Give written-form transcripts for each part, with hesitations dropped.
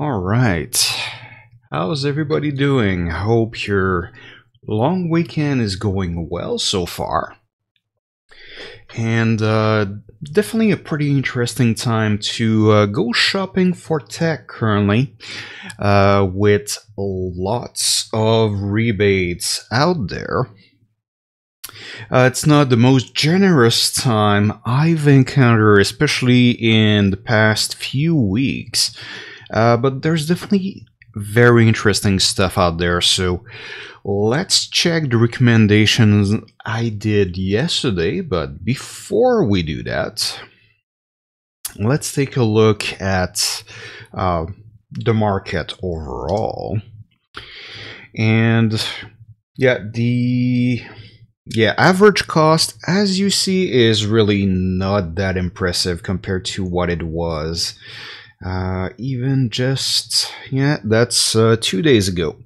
All right. How's everybody doing? Hope your long weekend is going well so far. And definitely a pretty interesting time to go shopping for tech currently, with lots of rebates out there. It's not the most generous time I've encountered, especially in the past few weeks. But there's definitely very interesting stuff out there. So let's check the recommendations I did yesterday. But before we do that, let's take a look at the market overall. And the average cost, as you see, is really not that impressive compared to what it was. Even just, that's 2 days ago.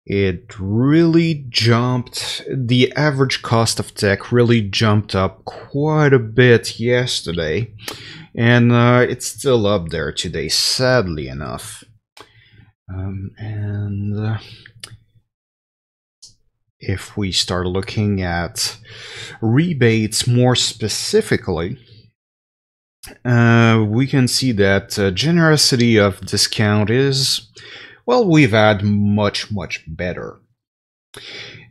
It really jumped, the average cost of tech really jumped up quite a bit yesterday, and it's still up there today, sadly enough. If we start looking at rebates more specifically, we can see that generosity of discount is, well, we've had much better.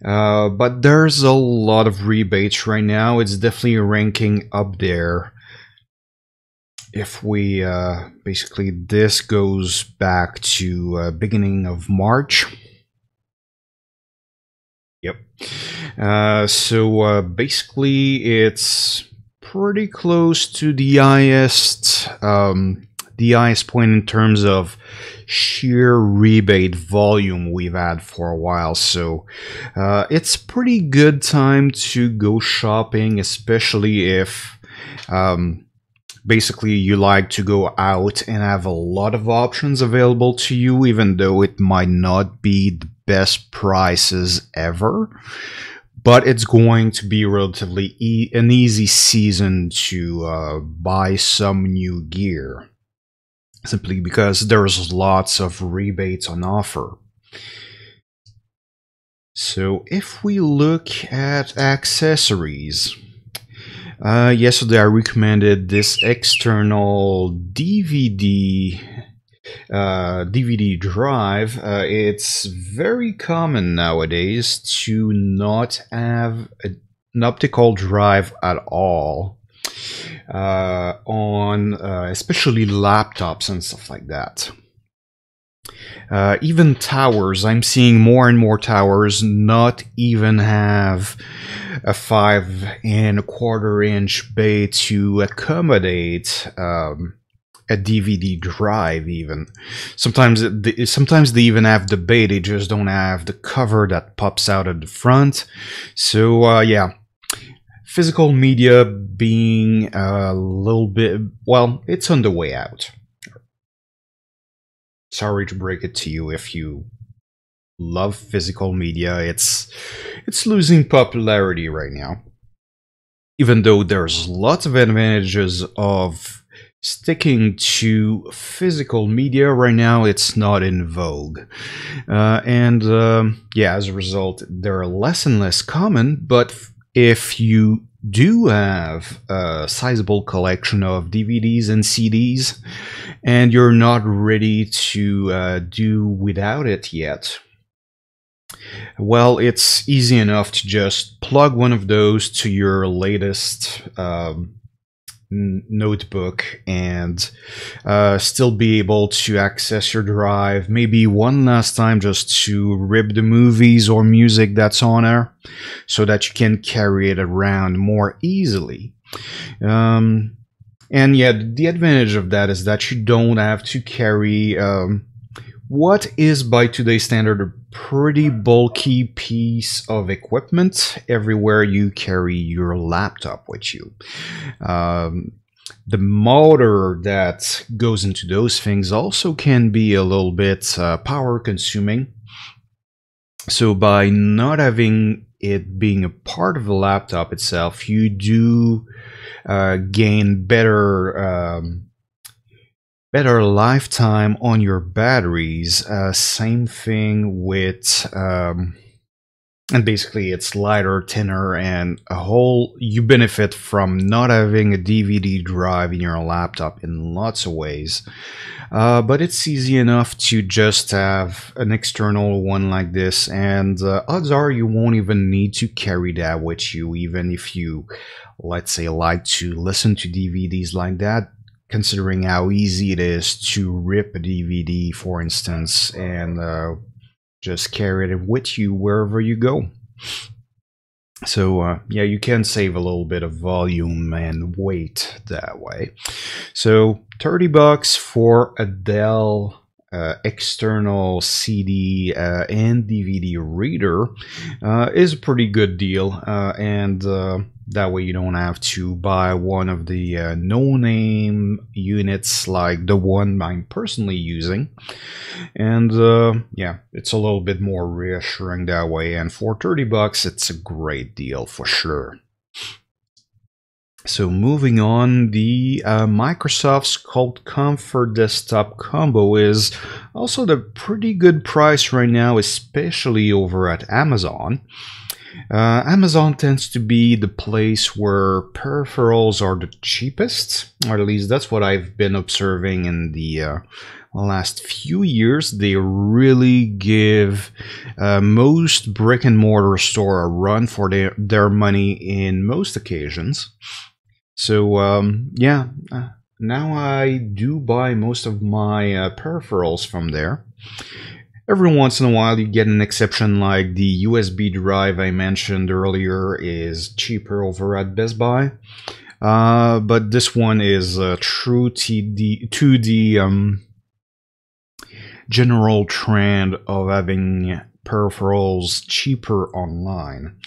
But there's a lot of rebates right now. It's definitely ranking up there. If we basically, this goes back to beginning of March. Yep. So basically, it's pretty close to the highest point in terms of sheer rebate volume we've had for a while. So it's a pretty good time to go shopping, especially if basically you like to go out and have a lot of options available to you, even though it might not be the best prices ever. But it's going to be relatively an easy season to buy some new gear, simply because there's lots of rebates on offer. So if we look at accessories, yesterday I recommended this external DVD drive. It's very common nowadays to not have an optical drive at all on especially laptops and stuff like that. Even towers, I'm seeing more and more towers not even have a 5.25-inch bay to accommodate a DVD drive. Even sometimes they even have the bay, they just don't have the cover that pops out at the front. So yeah, physical media being a little bit, well, it's on the way out. Sorry to break it to you if you love physical media. It's losing popularity right now, even though there's lots of advantages of sticking to physical media. Right now it's not in vogue, and yeah, as a result they're less and less common. But if you do have a sizable collection of DVDs and CDs and you're not ready to do without it yet, well, it's easy enough to just plug one of those to your latest notebook and still be able to access your drive maybe one last time, just to rip the movies or music that's on there, so that you can carry it around more easily. And yeah, the advantage of that is that you don't have to carry what is, by today's standard, a pretty bulky piece of equipment everywhere you carry your laptop with you. The motor that goes into those things also can be a little bit power consuming. So by not having it being a part of the laptop itself, you do gain better better lifetime on your batteries. Same thing with and basically it's lighter, thinner, and a whole you benefit from not having a DVD drive in your laptop in lots of ways. But it's easy enough to just have an external one like this, and odds are you won't even need to carry that with you, even if you, let's say, like to listen to DVDs like that, considering how easy it is to rip a DVD, for instance, and just carry it with you wherever you go. So yeah, you can save a little bit of volume and weight that way. So $30 for a Dell external CD and DVD reader is a pretty good deal, and that way you don't have to buy one of the no-name units like the one I'm personally using. And yeah, it's a little bit more reassuring that way, and for $30 it's a great deal for sure. So moving on, the Microsoft's Cult Comfort Desktop Combo is also the pretty good price right now, especially over at Amazon. Amazon tends to be the place where peripherals are the cheapest, or at least that's what I've been observing in the last few years. They really give most brick and mortar store a run for their money in most occasions. So yeah, now I do buy most of my peripherals from there. Every once in a while you get an exception, like the USB drive I mentioned earlier is cheaper over at Best Buy. But this one is true to the general trend of having peripherals cheaper online.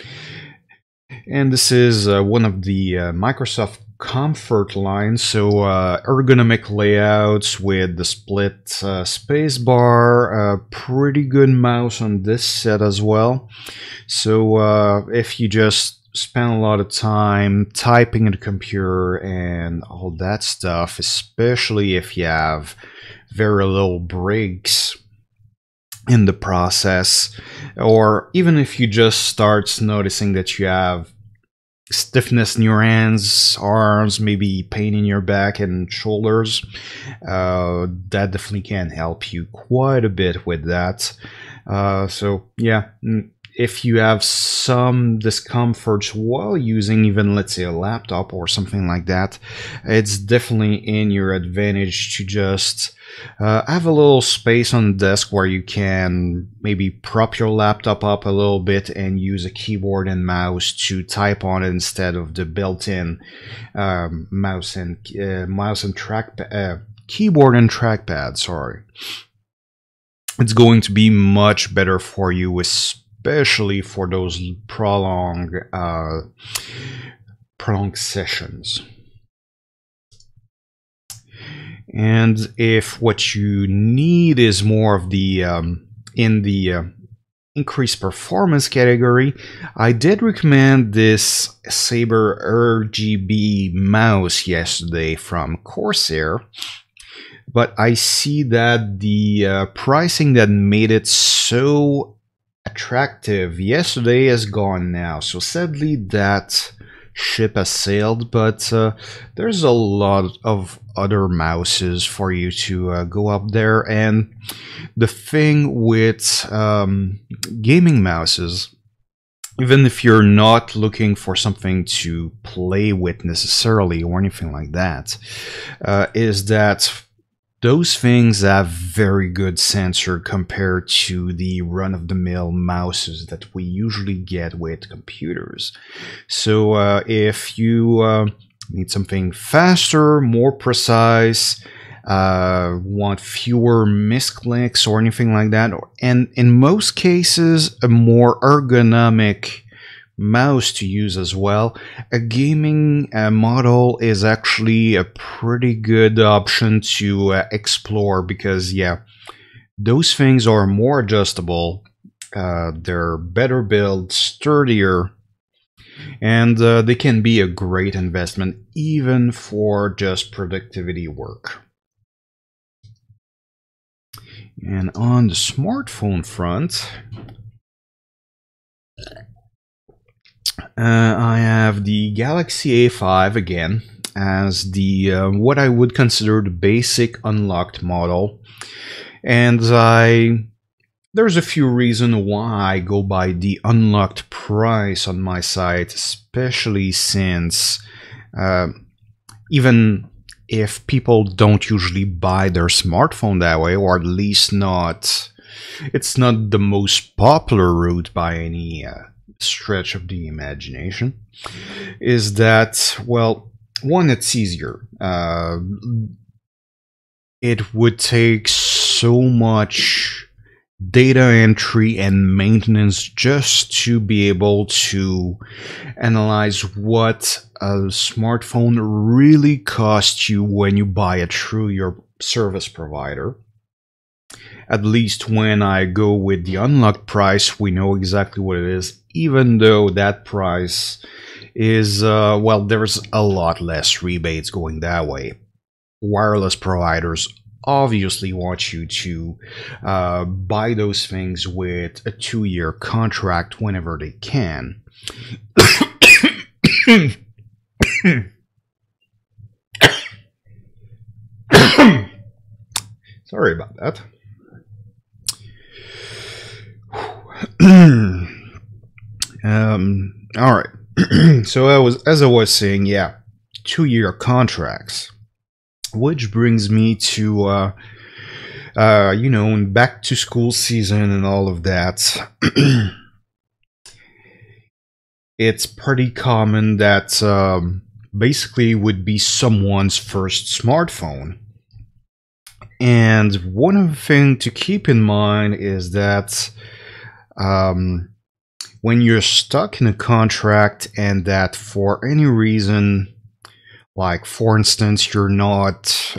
And this is one of the Microsoft Comfort line, so ergonomic layouts with the split spacebar, pretty good mouse on this set as well. So if you just spend a lot of time typing in the computer and all that stuff, especially if you have very little breaks in the process, or even if you just start noticing that you have stiffness in your hands, arms, maybe pain in your back and shoulders, that definitely can help you quite a bit with that. So yeah, if you have some discomforts while using even, let's say, a laptop or something like that, it's definitely in your advantage to just have a little space on the desk where you can maybe prop your laptop up a little bit and use a keyboard and mouse to type on it instead of the built-in mouse and trackpad, keyboard and trackpad. Sorry, it's going to be much better for you, especially for those prolonged sessions. And if what you need is more of the in the increased performance category, I did recommend this Saber RGB mouse yesterday from Corsair, but I see that the pricing that made it so attractive yesterday is gone now. So sadly that ship has sailed, but there's a lot of other mouses for you to go up there. And the thing with gaming mouses, even if you're not looking for something to play with necessarily or anything like that, is that those things have very good sensor compared to the run-of-the-mill mouses that we usually get with computers. So if you need something faster, more precise, want fewer misclicks or anything like that, and in most cases a more ergonomic mouse to use as well, a gaming model is actually a pretty good option to explore, because yeah, those things are more adjustable, they're better built, sturdier, and they can be a great investment even for just productivity work. And on the smartphone front, I have the Galaxy A5 again as the what I would consider the basic unlocked model, and there's a few reasons why I go by the unlocked price on my site, especially since even if people don't usually buy their smartphone that way, or at least it's not the most popular route by any stretch of the imagination, is that, well, one, it's easier. It would take so much data entry and maintenance just to be able to analyze what a smartphone really costs you when you buy it through your service provider. At least when I go with the unlocked price, we know exactly what it is, even though that price is, well, there's a lot less rebates going that way. Wireless providers obviously want you to buy those things with a 2-year contract whenever they can. Sorry about that. All right. So as I was saying, yeah, 2-year contracts, which brings me to you know, back to school season and all of that. It's pretty common that basically would be someone's first smartphone. And one of the things to keep in mind is that when you're stuck in a contract and that for any reason, like for instance, you're not,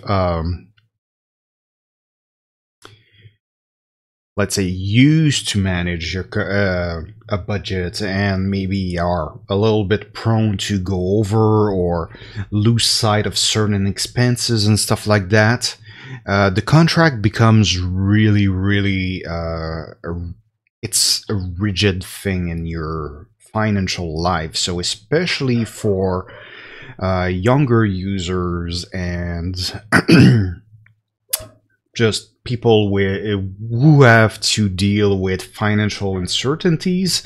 let's say, used to manage your a budget and maybe are a little bit prone to go over or lose sight of certain expenses and stuff like that, the contract becomes really it's a rigid thing in your financial life. So especially for younger users and just people who have to deal with financial uncertainties,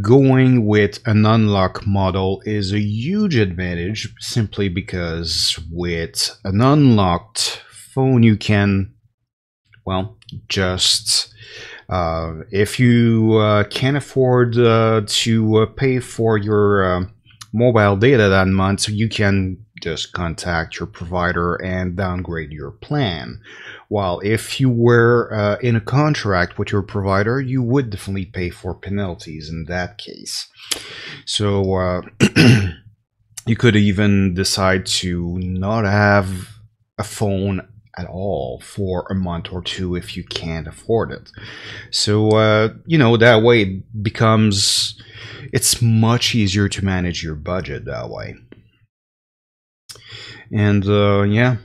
going with an unlock model is a huge advantage, simply because with an unlocked phone you can, well, just if you can't afford to pay for your mobile data that month, you can just contact your provider and downgrade your plan. While if you were in a contract with your provider, you would definitely pay for penalties in that case. So you could even decide to not have a phone at all for a month or two if you can't afford it. So you know, that way it becomes, it's much easier to manage your budget that way. And yeah,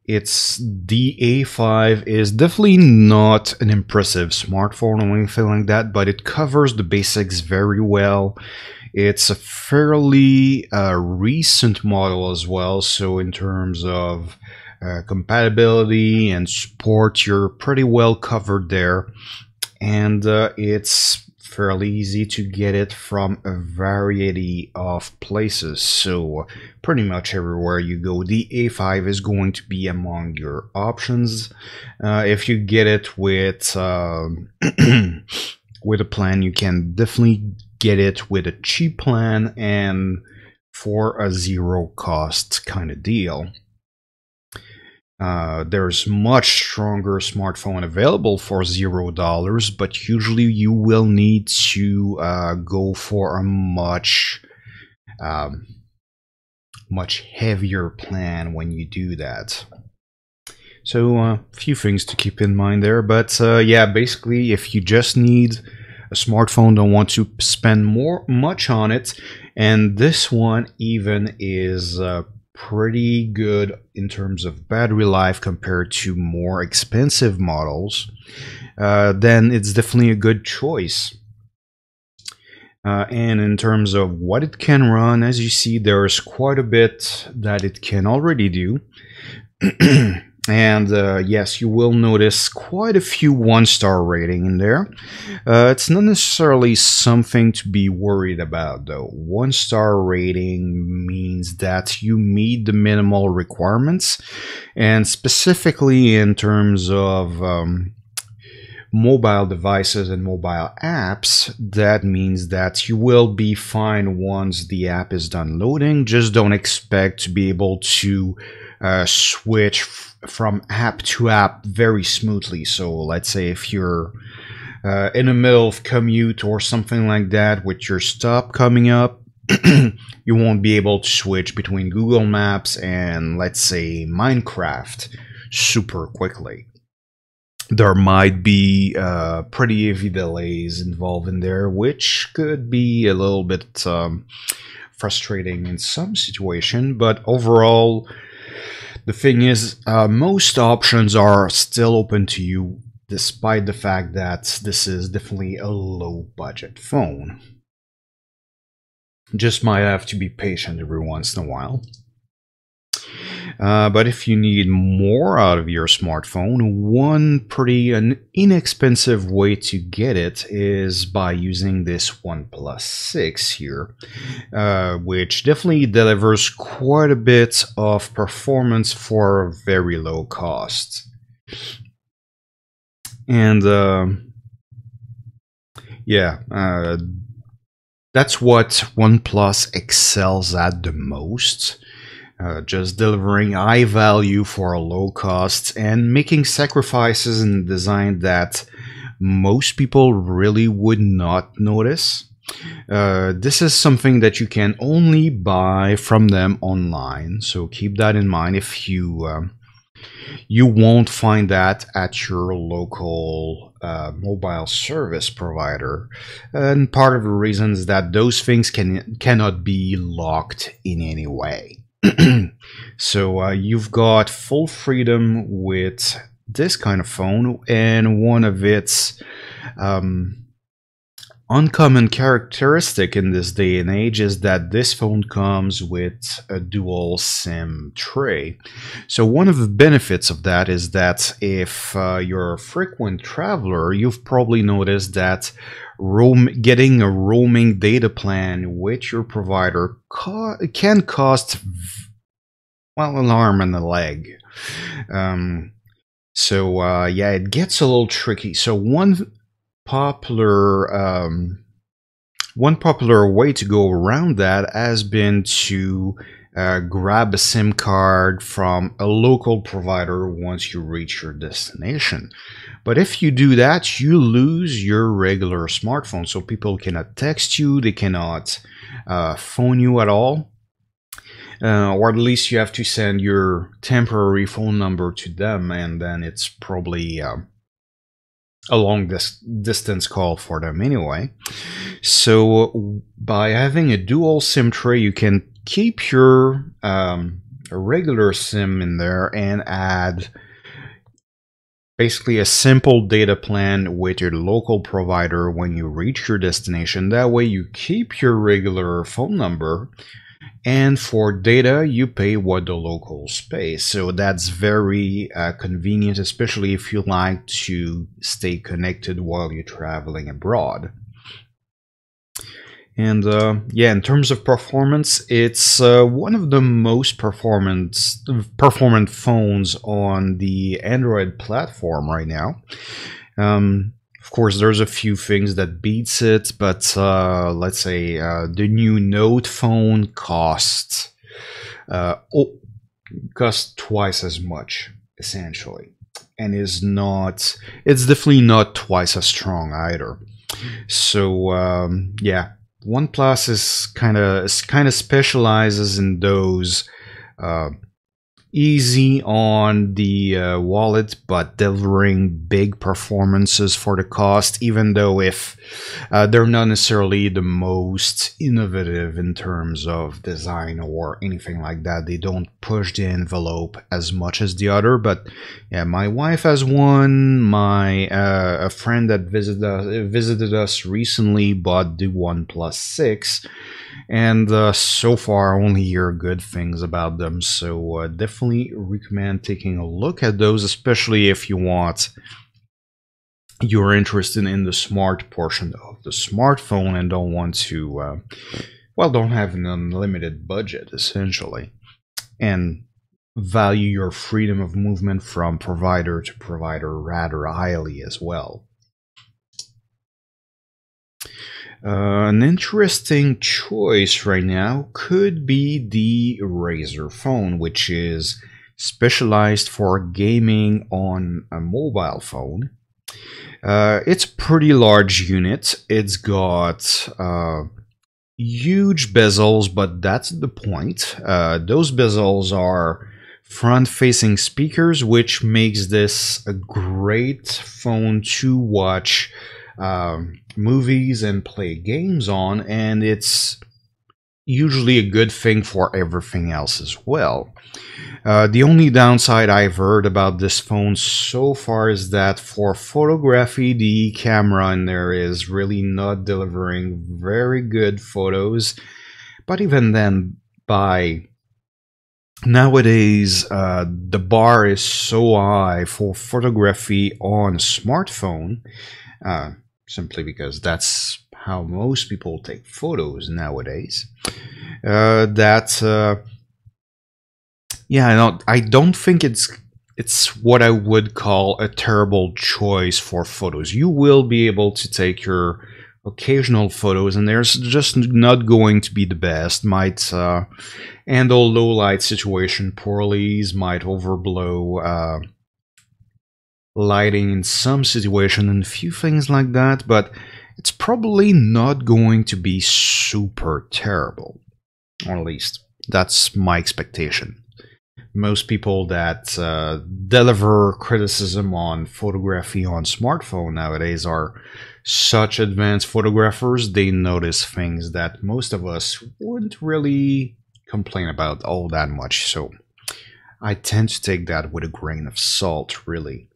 it's the A5 is definitely not an impressive smartphone or anything like that, but it covers the basics very well. It's a fairly recent model as well, so in terms of compatibility and support, you're pretty well covered there. And it's fairly easy to get it from a variety of places, so pretty much everywhere you go, the A5 is going to be among your options. If you get it with with a plan, you can definitely get it with a cheap plan and for a zero cost kind of deal. There's much stronger smartphone available for $0, but usually you will need to go for a much heavier plan when you do that. So a few things to keep in mind there, but yeah, basically if you just need a smartphone, don't want to spend much on it, and this one even is pretty good in terms of battery life compared to more expensive models, then it's definitely a good choice. And in terms of what it can run, as you see, there's quite a bit that it can already do. And yes, you will notice quite a few one-star rating in there. It's not necessarily something to be worried about, though. One-star rating means that you meet the minimal requirements, and specifically in terms of mobile devices and mobile apps, that means that you will be fine once the app is done loading. Just don't expect to be able to switch from app to app very smoothly. So let's say if you're in the middle of commute or something like that with your stop coming up, you won't be able to switch between Google Maps and, let's say, Minecraft super quickly. There might be pretty heavy delays involved in there, which could be a little bit frustrating in some situation, but overall, the thing is, most options are still open to you, despite the fact that this is definitely a low-budget phone. Just might have to be patient every once in a while. But if you need more out of your smartphone, one pretty inexpensive way to get it is by using this OnePlus 6 here, which definitely delivers quite a bit of performance for very low cost. And yeah, that's what OnePlus excels at the most. Just delivering high value for a low cost and making sacrifices in design that most people really would not notice. This is something that you can only buy from them online, so keep that in mind. If you won't find that at your local mobile service provider, and part of the reason is that those things cannot be locked in any way. So you've got full freedom with this kind of phone, and one of its uncommon characteristic in this day and age is that this phone comes with a dual SIM tray. So one of the benefits of that is that if you're a frequent traveler, you've probably noticed that getting a roaming data plan with your provider can cost, well, an arm and a leg. So yeah, it gets a little tricky. So one popular way to go around that has been to grab a SIM card from a local provider once you reach your destination. But if you do that, you lose your regular smartphone, so people cannot text you, they cannot phone you at all, or at least you have to send your temporary phone number to them, and then it's probably a long distance call for them anyway. So by having a dual SIM tray, you can keep your regular SIM in there and add basically a simple data plan with your local provider when you reach your destination. That way you keep your regular phone number, and for data you pay what the locals pay. So that's very convenient, especially if you like to stay connected while you're traveling abroad. And yeah, in terms of performance, it's one of the most performant phones on the Android platform right now. Of course, there's a few things that beats it, but let's say the new Note phone costs twice as much, essentially, and it's definitely not twice as strong either. So yeah, OnePlus is kind of specializes in those easy on the wallet, but delivering big performances for the cost, even though if they're not necessarily the most innovative in terms of design or anything like that. They don't push the envelope as much as the other. But yeah, my wife has one. My a friend that visited us recently bought the OnePlus 6, and so far I only hear good things about them, so definitely recommend taking a look at those, especially if you're interested in the smart portion of the smartphone and don't want to don't have an unlimited budget essentially, and value your freedom of movement from provider to provider rather highly as well. An interesting choice right now could be the Razer phone, which is specialized for gaming on a mobile phone. It's a pretty large unit. It's got huge bezels, but that's the point. Those bezels are front-facing speakers, which makes this a great phone to watch movies and play games on, and it's usually a good thing for everything else as well. The only downside I've heard about this phone so far is that for photography, the camera in there is really not delivering very good photos. But even then, by nowadays, the bar is so high for photography on a smartphone, simply because that's how most people take photos nowadays. I don't think it's what I would call a terrible choice for photos. You will be able to take your occasional photos, and there's just not going to be the best. Might handle low light situation poorly, might overblow lighting in some situation, and a few things like that, but it's probably not going to be super terrible. Or at least that's my expectation. Most people that deliver criticism on photography on smartphone nowadays are such advanced photographers. They notice things that most of us wouldn't really complain about all that much, so I tend to take that with a grain of salt, really.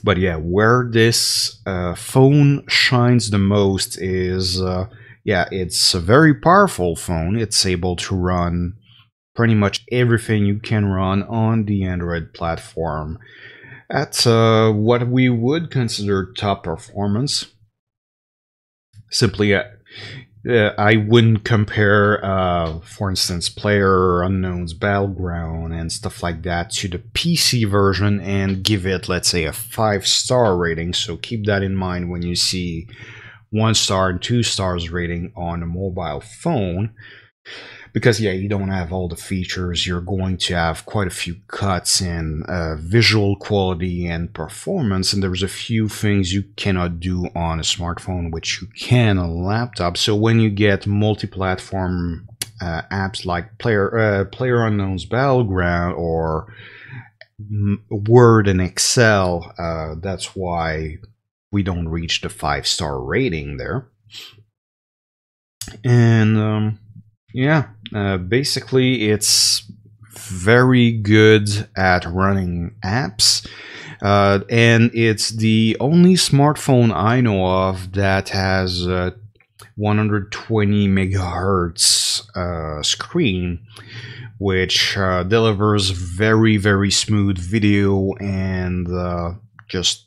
But yeah, where this phone shines the most is, it's a very powerful phone. It's able to run pretty much everything you can run on the Android platform at what we would consider top performance. Simply, I wouldn't compare, for instance, PlayerUnknown's Battleground and stuff like that to the PC version and give it, let's say, a 5-star rating. So keep that in mind when you see 1 star and 2 stars rating on a mobile phone. Because, yeah, you don't have all the features. You're going to have quite a few cuts in visual quality and performance, and there's a few things you cannot do on a smartphone, which you can on a laptop. So when you get multi-platform apps like PlayerUnknown's Battleground or Word and Excel, that's why we don't reach the 5-star rating there. And basically it's very good at running apps, and it's the only smartphone I know of that has 120 megahertz screen, which delivers very, very smooth video and just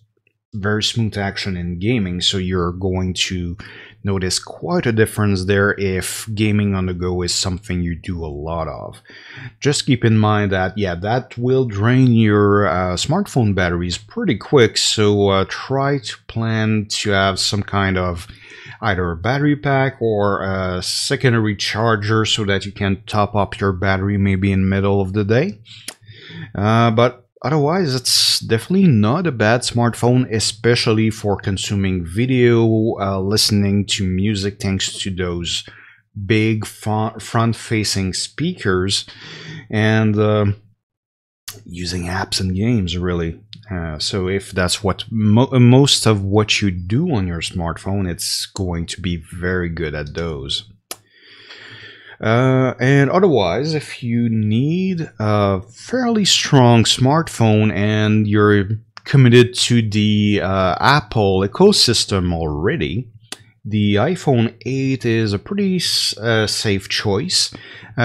very smooth action in gaming. So you're going to notice quite a difference there if gaming on the go is something you do a lot of. Just keep in mind that, that will drain your smartphone batteries pretty quick, so try to plan to have some kind of either a battery pack or a secondary charger so that you can top up your battery maybe in the middle of the day. But otherwise, it's definitely not a bad smartphone, especially for consuming video, listening to music, thanks to those big front-facing speakers. and using apps and games, really. So if that's what most of what you do on your smartphone, it's going to be very good at those. And otherwise, if you need a fairly strong smartphone and you're committed to the Apple ecosystem already, the iPhone 8 is a pretty safe choice.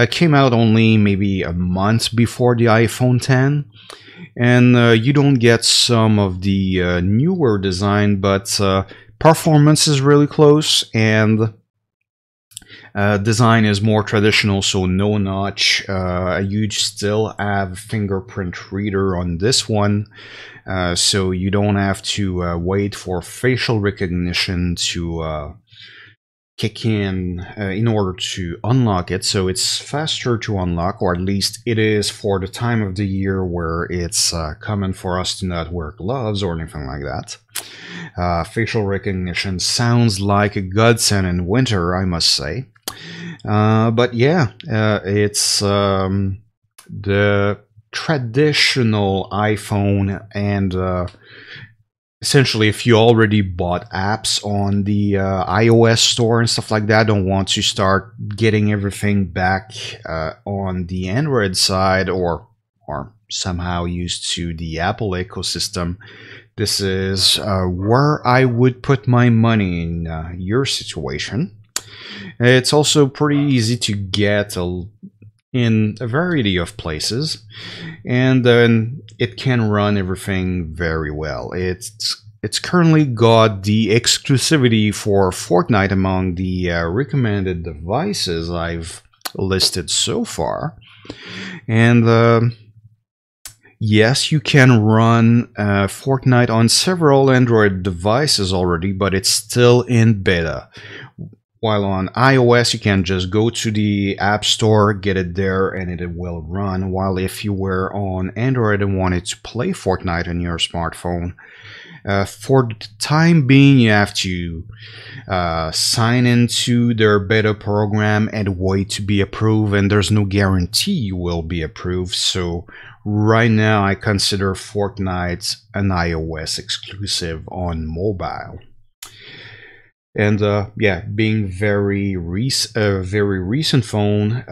Came out only maybe a month before the iPhone 10, and you don't get some of the newer design, but performance is really close, and design is more traditional, so no notch. You still have fingerprint reader on this one, so you don't have to wait for facial recognition to kick in order to unlock it. So it's faster to unlock, or at least it is for the time of the year where it's common for us to not wear gloves or anything like that. Facial recognition sounds like a godsend in winter, I must say. But yeah, it's the traditional iPhone, and essentially, if you already bought apps on the iOS store and stuff like that, don't want to start getting everything back on the Android side, or somehow used to the Apple ecosystem, this is where I would put my money in your situation. It's also pretty easy to get in a variety of places, and then it can run everything very well. It's currently got the exclusivity for Fortnite among the recommended devices I've listed so far, and yes, you can run Fortnite on several Android devices already, but it's still in beta. While on iOS, you can just go to the App Store, get it there, and it will run. While if you were on Android and wanted to play Fortnite on your smartphone, for the time being, you have to sign into their beta program and wait to be approved, and there's no guarantee you will be approved. So right now, I consider Fortnite an iOS exclusive on mobile. And yeah, being very recent phone,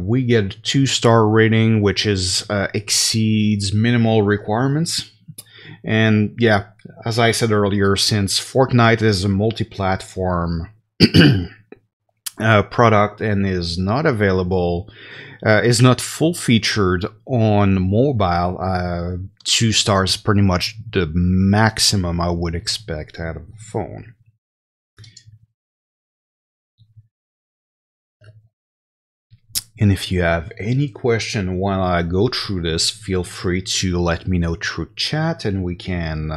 we get a 2-star rating, which is exceeds minimal requirements. And yeah, as I said earlier, since Fortnite is a multi-platform product and is not available, is not full featured on mobile, 2 stars pretty much the maximum I would expect out of a phone. And if you have any question while I go through this, feel free to let me know through chat, and we can,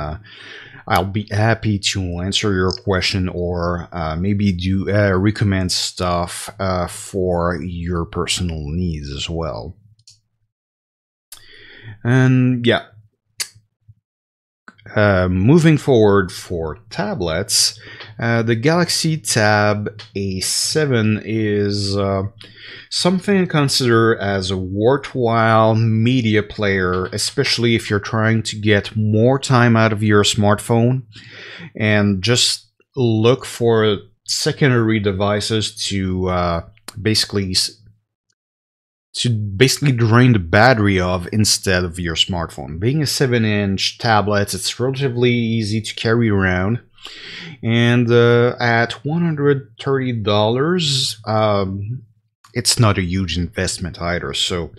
I'll be happy to answer your question, or maybe do recommend stuff for your personal needs as well. And yeah, moving forward for tablets, the Galaxy Tab A7 is something to consider as a worthwhile media player, especially if you're trying to get more time out of your smartphone, and just look for secondary devices to basically drain the battery of instead of your smartphone. Being a 7-inch tablet, it's relatively easy to carry around, and at $130, it's not a huge investment either. So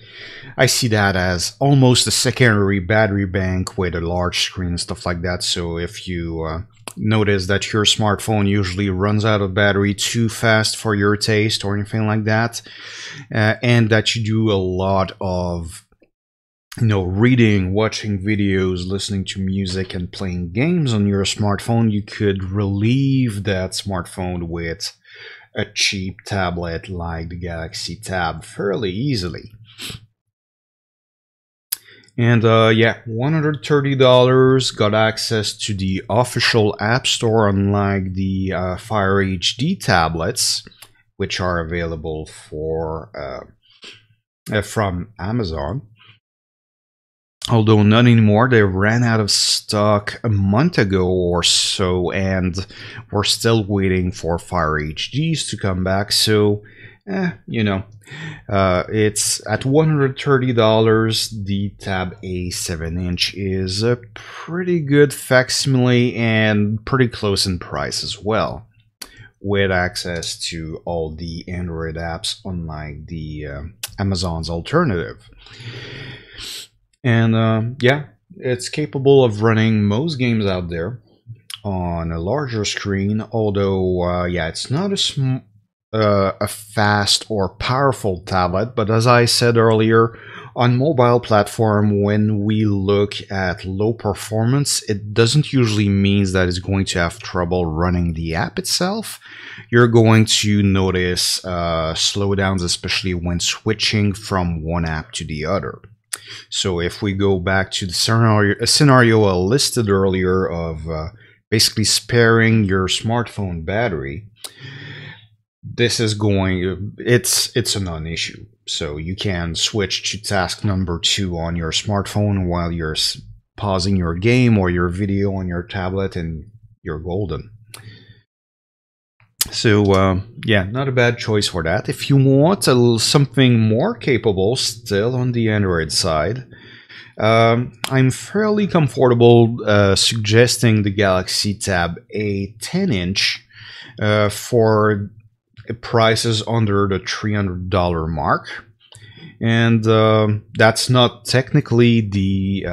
I see that as almost a secondary battery bank with a large screen and stuff like that. So if you notice that your smartphone usually runs out of battery too fast for your taste or anything like that, and that you do a lot of reading, watching videos, listening to music, and playing games on your smartphone, you could relieve that smartphone with a cheap tablet like the Galaxy Tab fairly easily. And yeah, $130, got access to the official App Store, unlike the Fire HD tablets, which are available for from Amazon. Although not anymore, they ran out of stock a month ago or so, and we're still waiting for Fire HDs to come back. So, it's at $130. The Tab A 7-inch is a pretty good facsimile and pretty close in price as well, with access to all the Android apps, unlike the Amazon's alternative. And yeah, it's capable of running most games out there on a larger screen, although yeah, it's not a fast or powerful tablet. But as I said earlier, on mobile platform, when we look at low performance, it doesn't usually mean that it's going to have trouble running the app itself. You're going to notice slowdowns, especially when switching from one app to the other. So if we go back to the scenario I listed earlier of basically sparing your smartphone battery, this is it's a non-issue. So you can switch to task number 2 on your smartphone while you're pausing your game or your video on your tablet, and you're golden. So yeah, not a bad choice for that. If you want something more capable still on the Android side, I'm fairly comfortable suggesting the Galaxy Tab A 10-inch for prices under the $300 mark. And that's not technically the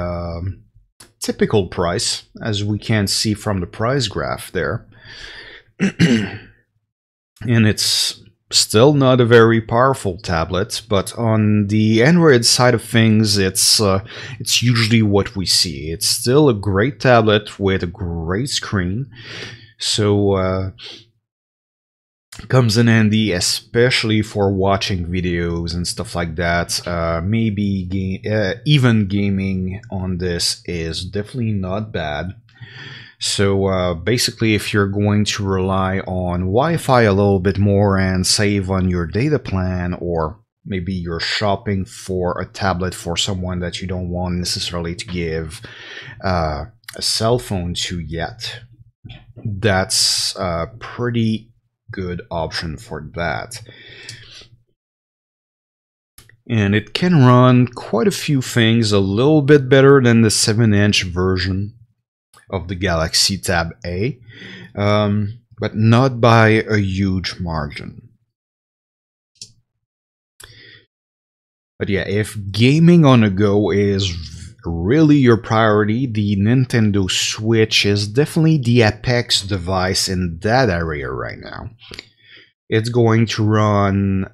typical price, as we can see from the price graph there. And it's still not a very powerful tablet, but on the Android side of things, it's usually what we see. It's still a great tablet with a great screen, so comes in handy, especially for watching videos and stuff like that. Maybe even gaming on this is definitely not bad. So basically, if you're going to rely on Wi-Fi a little bit more and save on your data plan, or maybe you're shopping for a tablet for someone that you don't want necessarily to give a cell phone to yet, that's a pretty good option for that. And it can run quite a few things a little bit better than the 7-inch version of the Galaxy Tab A, but not by a huge margin. But yeah, if gaming on the go is really your priority, the Nintendo Switch is definitely the apex device in that area right now. It's going to run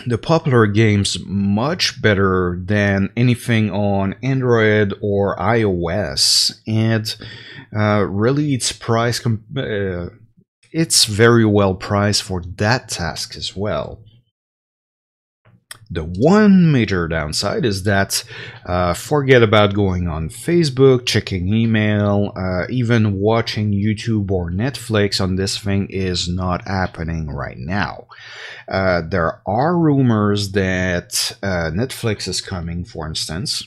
the popular games much better than anything on Android or iOS, and really its price it's very well priced for that task as well. The one major downside is that forget about going on Facebook, checking email, even watching YouTube or Netflix on this thing is not happening right now. There are rumors that Netflix is coming, for instance,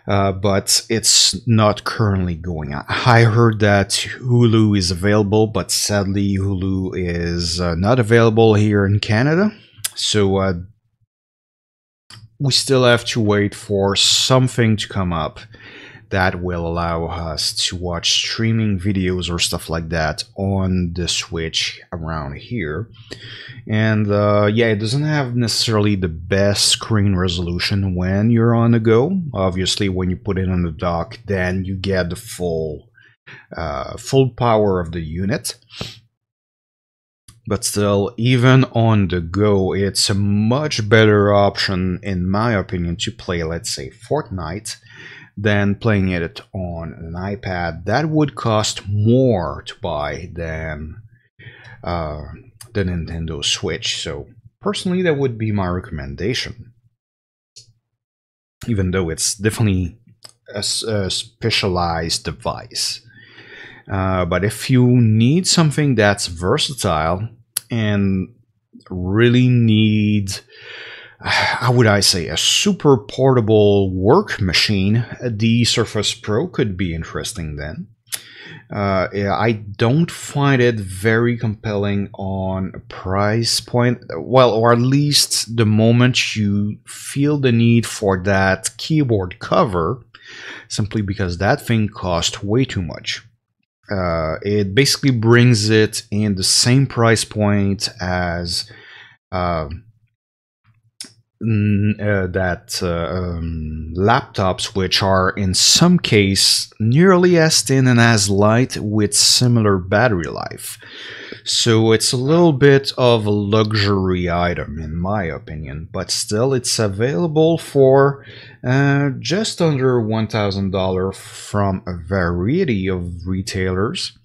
but it's not currently going on. I heard that Hulu is available, but sadly Hulu is not available here in Canada. So we still have to wait for something to come up that will allow us to watch streaming videos or stuff like that on the Switch around here. And yeah, it doesn't have necessarily the best screen resolution when you're on the go. Obviously, when you put it on the dock, then you get the full power of the unit. But still, even on the go, it's a much better option, in my opinion, to play, let's say, Fortnite, than playing it on an iPad. That would cost more to buy than the Nintendo Switch. So, personally, that would be my recommendation. Even though it's definitely a specialized device. But if you need something that's versatile and really need, how would I say, a super portable work machine, the Surface Pro could be interesting then. Yeah, I don't find it very compelling on a price point. Well, or at least the moment you feel the need for that keyboard cover, simply because that thing costs way too much. It basically brings it in the same price point as uh, laptops, which are in some case nearly as thin and as light with similar battery life. So it's a little bit of a luxury item in my opinion, but still it's available for just under $1,000 from a variety of retailers.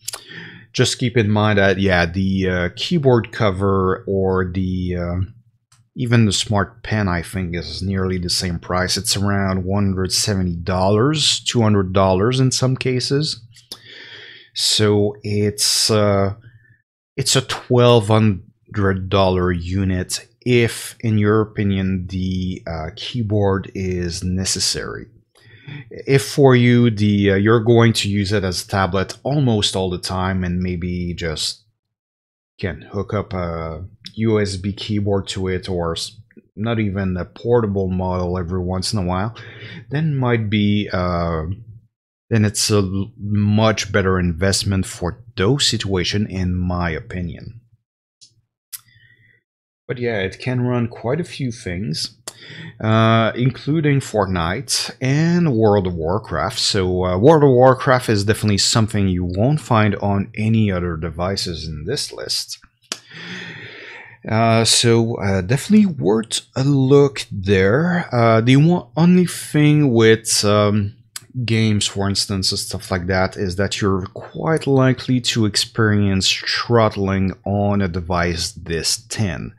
Just keep in mind that, yeah, the keyboard cover or the even the Smart Pen, I think, is nearly the same price. It's around $170, $200 in some cases. So it's a $1,200 unit if, in your opinion, the keyboard is necessary. If for you you're going to use it as a tablet almost all the time and maybe just can hook up a USB keyboard to it, or not even a portable model every once in a while, then might be then it's a much better investment for those situations, in my opinion. But yeah, it can run quite a few things, including Fortnite and World of Warcraft. So World of Warcraft is definitely something you won't find on any other devices in this list. So definitely worth a look there. The only thing with games, for instance, and stuff like that, is that you're quite likely to experience throttling on a device this thin.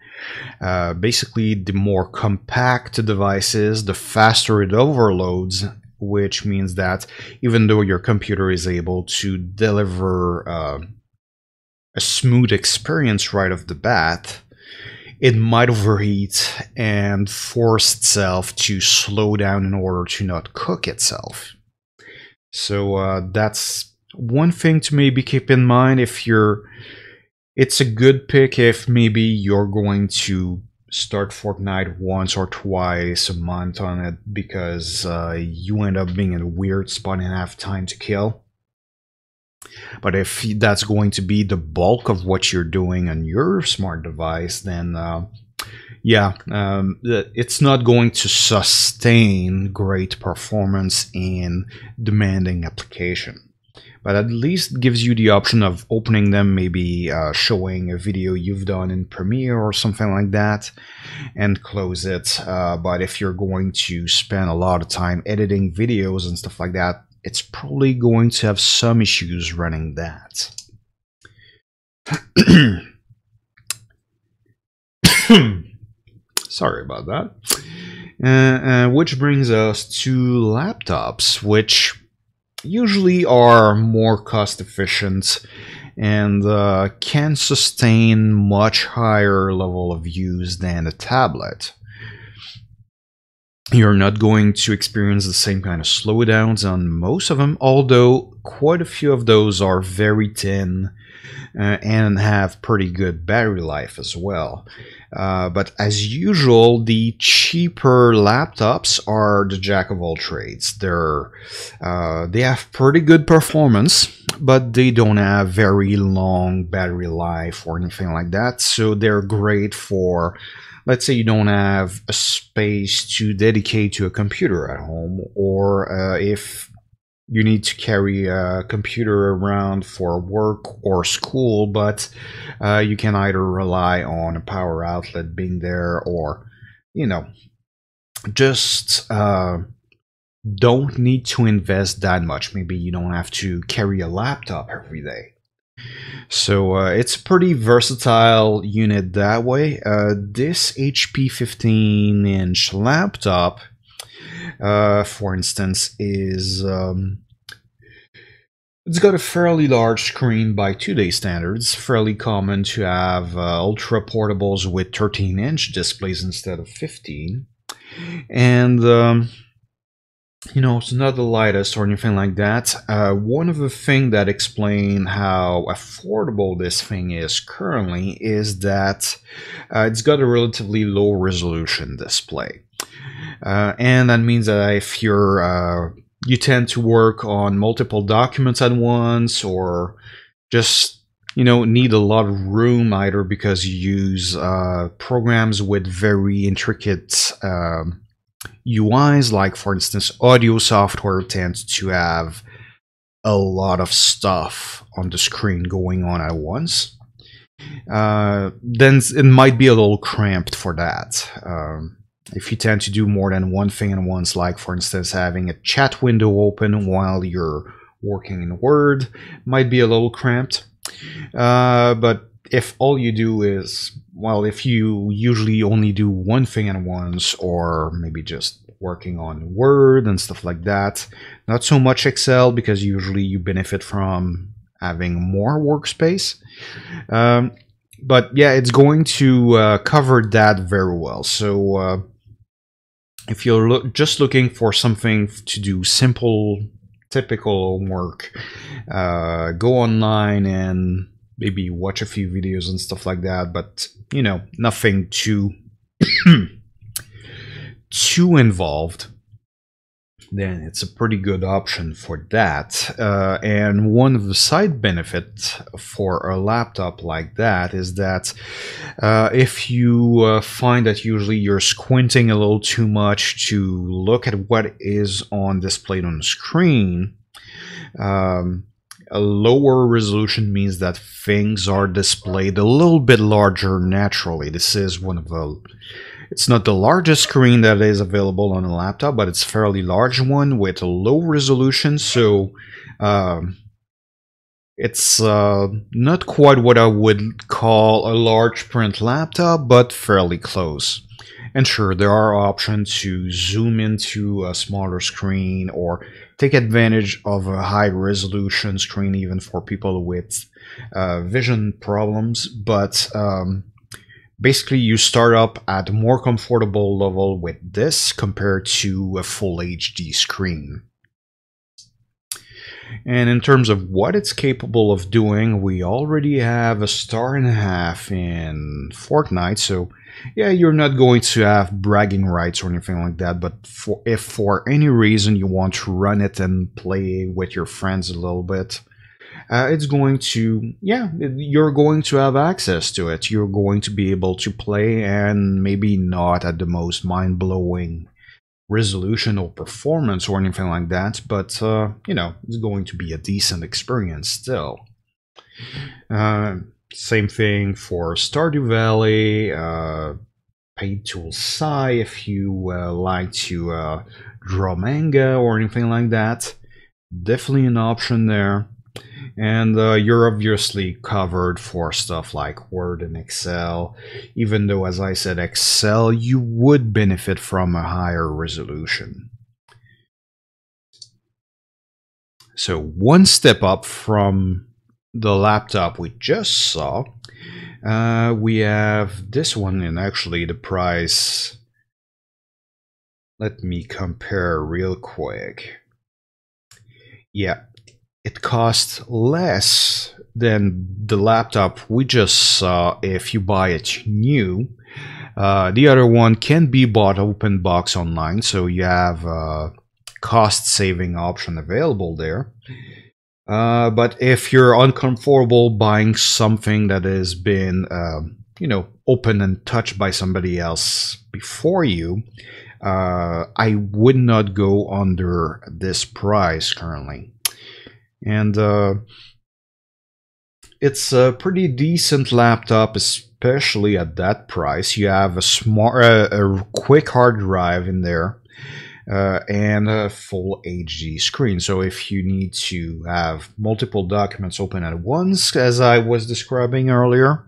Basically, the more compact the device is, the faster it overloads, which means that even though your computer is able to deliver a smooth experience right off the bat, it might overheat and force itself to slow down in order to not cook itself. So that's one thing to maybe keep in mind if you're. It's a good pick if maybe you're going to start Fortnite once or twice a month on it because you end up being in a weird spot and have time to kill. But if that's going to be the bulk of what you're doing on your smart device, then yeah, it's not going to sustain great performance in demanding application. But at least gives you the option of opening them, maybe showing a video you've done in Premiere or something like that, and close it. But if you're going to spend a lot of time editing videos and stuff like that, it's probably going to have some issues running that. Sorry about that. Which brings us to laptops, which usually are more cost efficient and can sustain much higher level of use than a tablet. You're not going to experience the same kind of slowdowns on most of them, although quite a few of those are very thin and have pretty good battery life as well. But as usual, the cheaper laptops are the jack of all trades. They have pretty good performance, but they don't have very long battery life or anything like that. So they're great for, let's say you don't have a space to dedicate to a computer at home, or if you need to carry a computer around for work or school, but you can either rely on a power outlet being there, or, you know, just don't need to invest that much. Maybe you don't have to carry a laptop every day. So it's a pretty versatile unit that way. This HP 15-inch laptop, for instance, is It's got a fairly large screen by today's standards, fairly common to have ultra portables with 13-inch displays instead of 15. And it's not the lightest or anything like that. One of the things that explain how affordable this thing is currently is that it's got a relatively low resolution display. And that means that if you tend to work on multiple documents at once, or just need a lot of room, either because you use programs with very intricate UIs, like for instance audio software tends to have a lot of stuff on the screen going on at once, then it might be a little cramped for that. If you tend to do more than one thing at once, like for instance having a chat window open while you're working in Word, might be a little cramped. But if all you do is, well, if you usually only do one thing at once, or maybe just working on Word and stuff like that, not so much Excel, because usually you benefit from having more workspace. But yeah, it's going to cover that very well. So if you're just looking for something to do simple, typical work, go online and maybe watch a few videos and stuff like that, but nothing too too involved, then it's a pretty good option for that. And one of the side benefits for a laptop like that is that if you find that usually you're squinting a little too much to look at what is displayed on the screen, a lower resolution means that things are displayed a little bit larger naturally. This is it's not the largest screen that is available on a laptop, but it's a fairly large one with a low resolution, so it's not quite what I would call a large print laptop, but fairly close. And sure, there are options to zoom into a smaller screen or take advantage of a high resolution screen even for people with vision problems, but basically you start up at a more comfortable level with this compared to a full HD screen. And in terms of what it's capable of doing, we already have a 1.5 stars in Fortnite, so yeah, you're not going to have bragging rights or anything like that, but if for any reason you want to run it and play with your friends a little bit, it's going to, you're going to have access to it. You're going to be able to play, and maybe not at the most mind-blowing resolution or performance or anything like that, but it's going to be a decent experience still. Same thing for Stardew Valley, Paid Tool Sai if you like to draw manga or anything like that. Definitely an option there. And you're obviously covered for stuff like Word and Excel, even though, as I said, Excel, you would benefit from a higher resolution. So one step up from the laptop we just saw, we have this one, and actually the price, let me compare real quick. Yeah, it costs less than the laptop we just saw if you buy it new. The other one can be bought open box online, so you have a cost saving option available there. But if you're uncomfortable buying something that has been opened and touched by somebody else before you, I would not go under this price currently. And it's a pretty decent laptop, especially at that price. You have a quick hard drive in there, and a full HD screen. So if you need to have multiple documents open at once, as I was describing earlier,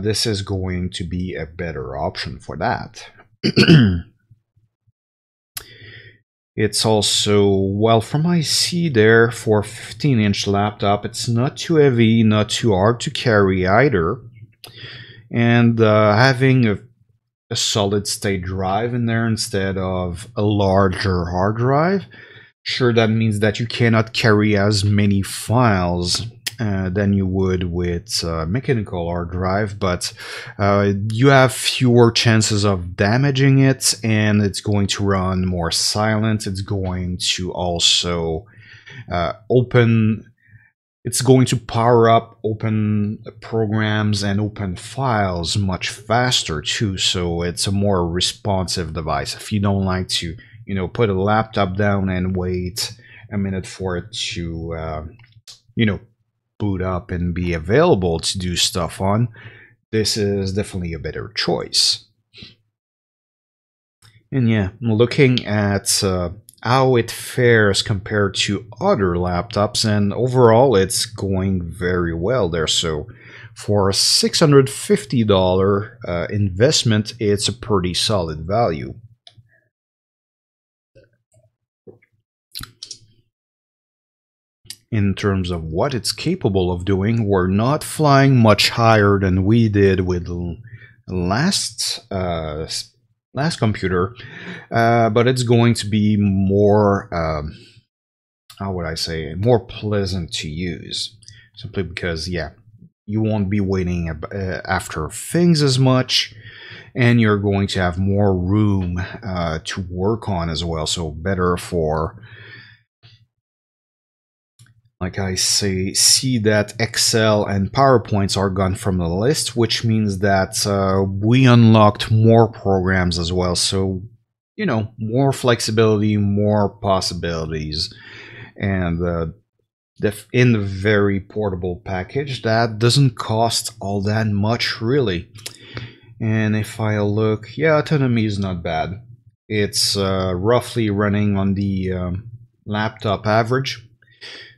this is going to be a better option for that. It's also, well, from I see there, for a 15-inch laptop, it's not too heavy, not too hard to carry either. And having a solid state drive in there instead of a larger hard drive, sure, that means that you cannot carry as many files than you would with mechanical hard drive, but you have fewer chances of damaging it, and it's going to run more silent. It's going to also it's going to power up open programs and open files much faster too, so it's a more responsive device. If you don't like to, put a laptop down and wait a minute for it to, boot up and be available to do stuff on, this is definitely a better choice. And yeah, looking at how it fares compared to other laptops, and overall it's going very well there. So for a $650 investment, it's a pretty solid value. In terms of what it's capable of doing, we're not flying much higher than we did with last computer, but it's going to be more, how would I say, more pleasant to use, simply because, yeah, you won't be waiting after things as much, and you're going to have more room to work on as well, so better for, like I say, see that Excel and PowerPoints are gone from the list, which means that we unlocked more programs as well. So, more flexibility, more possibilities, and in the very portable package that doesn't cost all that much, really. And if I look, yeah, autonomy is not bad. It's roughly running on the laptop average.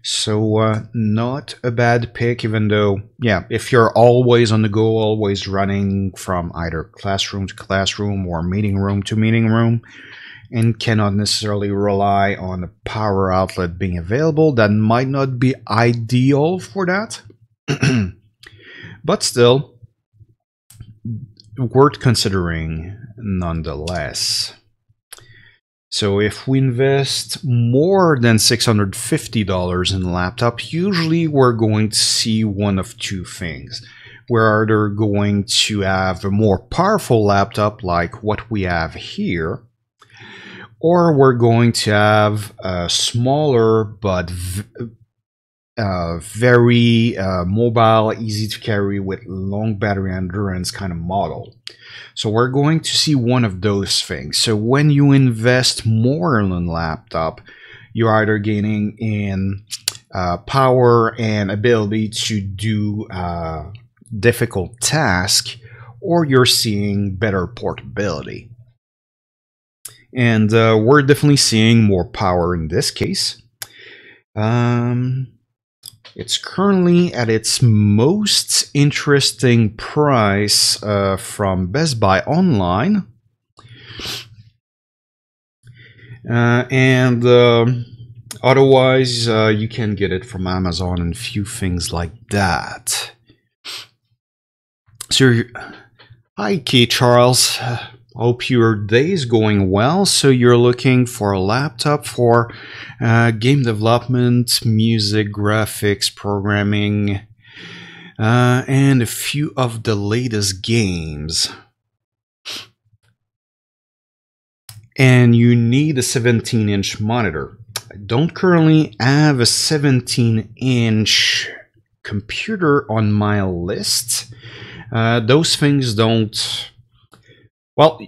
So not a bad pick, even though, yeah, if you're always on the go, always running from either classroom to classroom or meeting room to meeting room, and cannot necessarily rely on a power outlet being available, that might not be ideal for that. But still, worth considering nonetheless. So if we invest more than $650 in a laptop, usually we're going to see one of two things. We're either going to have a more powerful laptop like what we have here, or we're going to have a smaller but very mobile, easy to carry with long battery endurance kind of model. So we're going to see one of those things. So when you invest more in a laptop, you're either gaining in power and ability to do difficult tasks, or you're seeing better portability. And we're definitely seeing more power in this case. It's currently at its most interesting price from Best Buy online. And otherwise, you can get it from Amazon and a few things like that. So, hi, Key Charles. Hope your day is going well. So you're looking for a laptop for game development, music, graphics, programming, and a few of the latest games. And you need a 17-inch monitor. I don't currently have a 17-inch computer on my list. Those things don't... Well,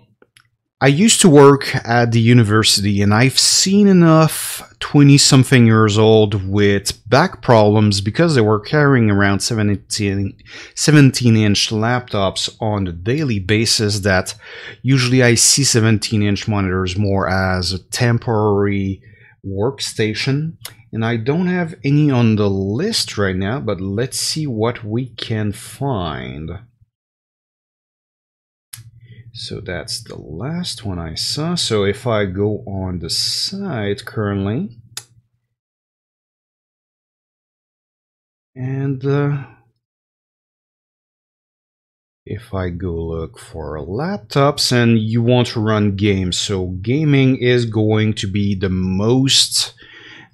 I used to work at the university, and I've seen enough 20-something years old with back problems because they were carrying around 17-inch laptops on a daily basis that usually I see 17-inch monitors more as a temporary workstation. And I don't have any on the list right now, but let's see what we can find. So that's the last one I saw. So if I go on the site currently, and if I go look for laptops, and you want to run games, so gaming is going to be the most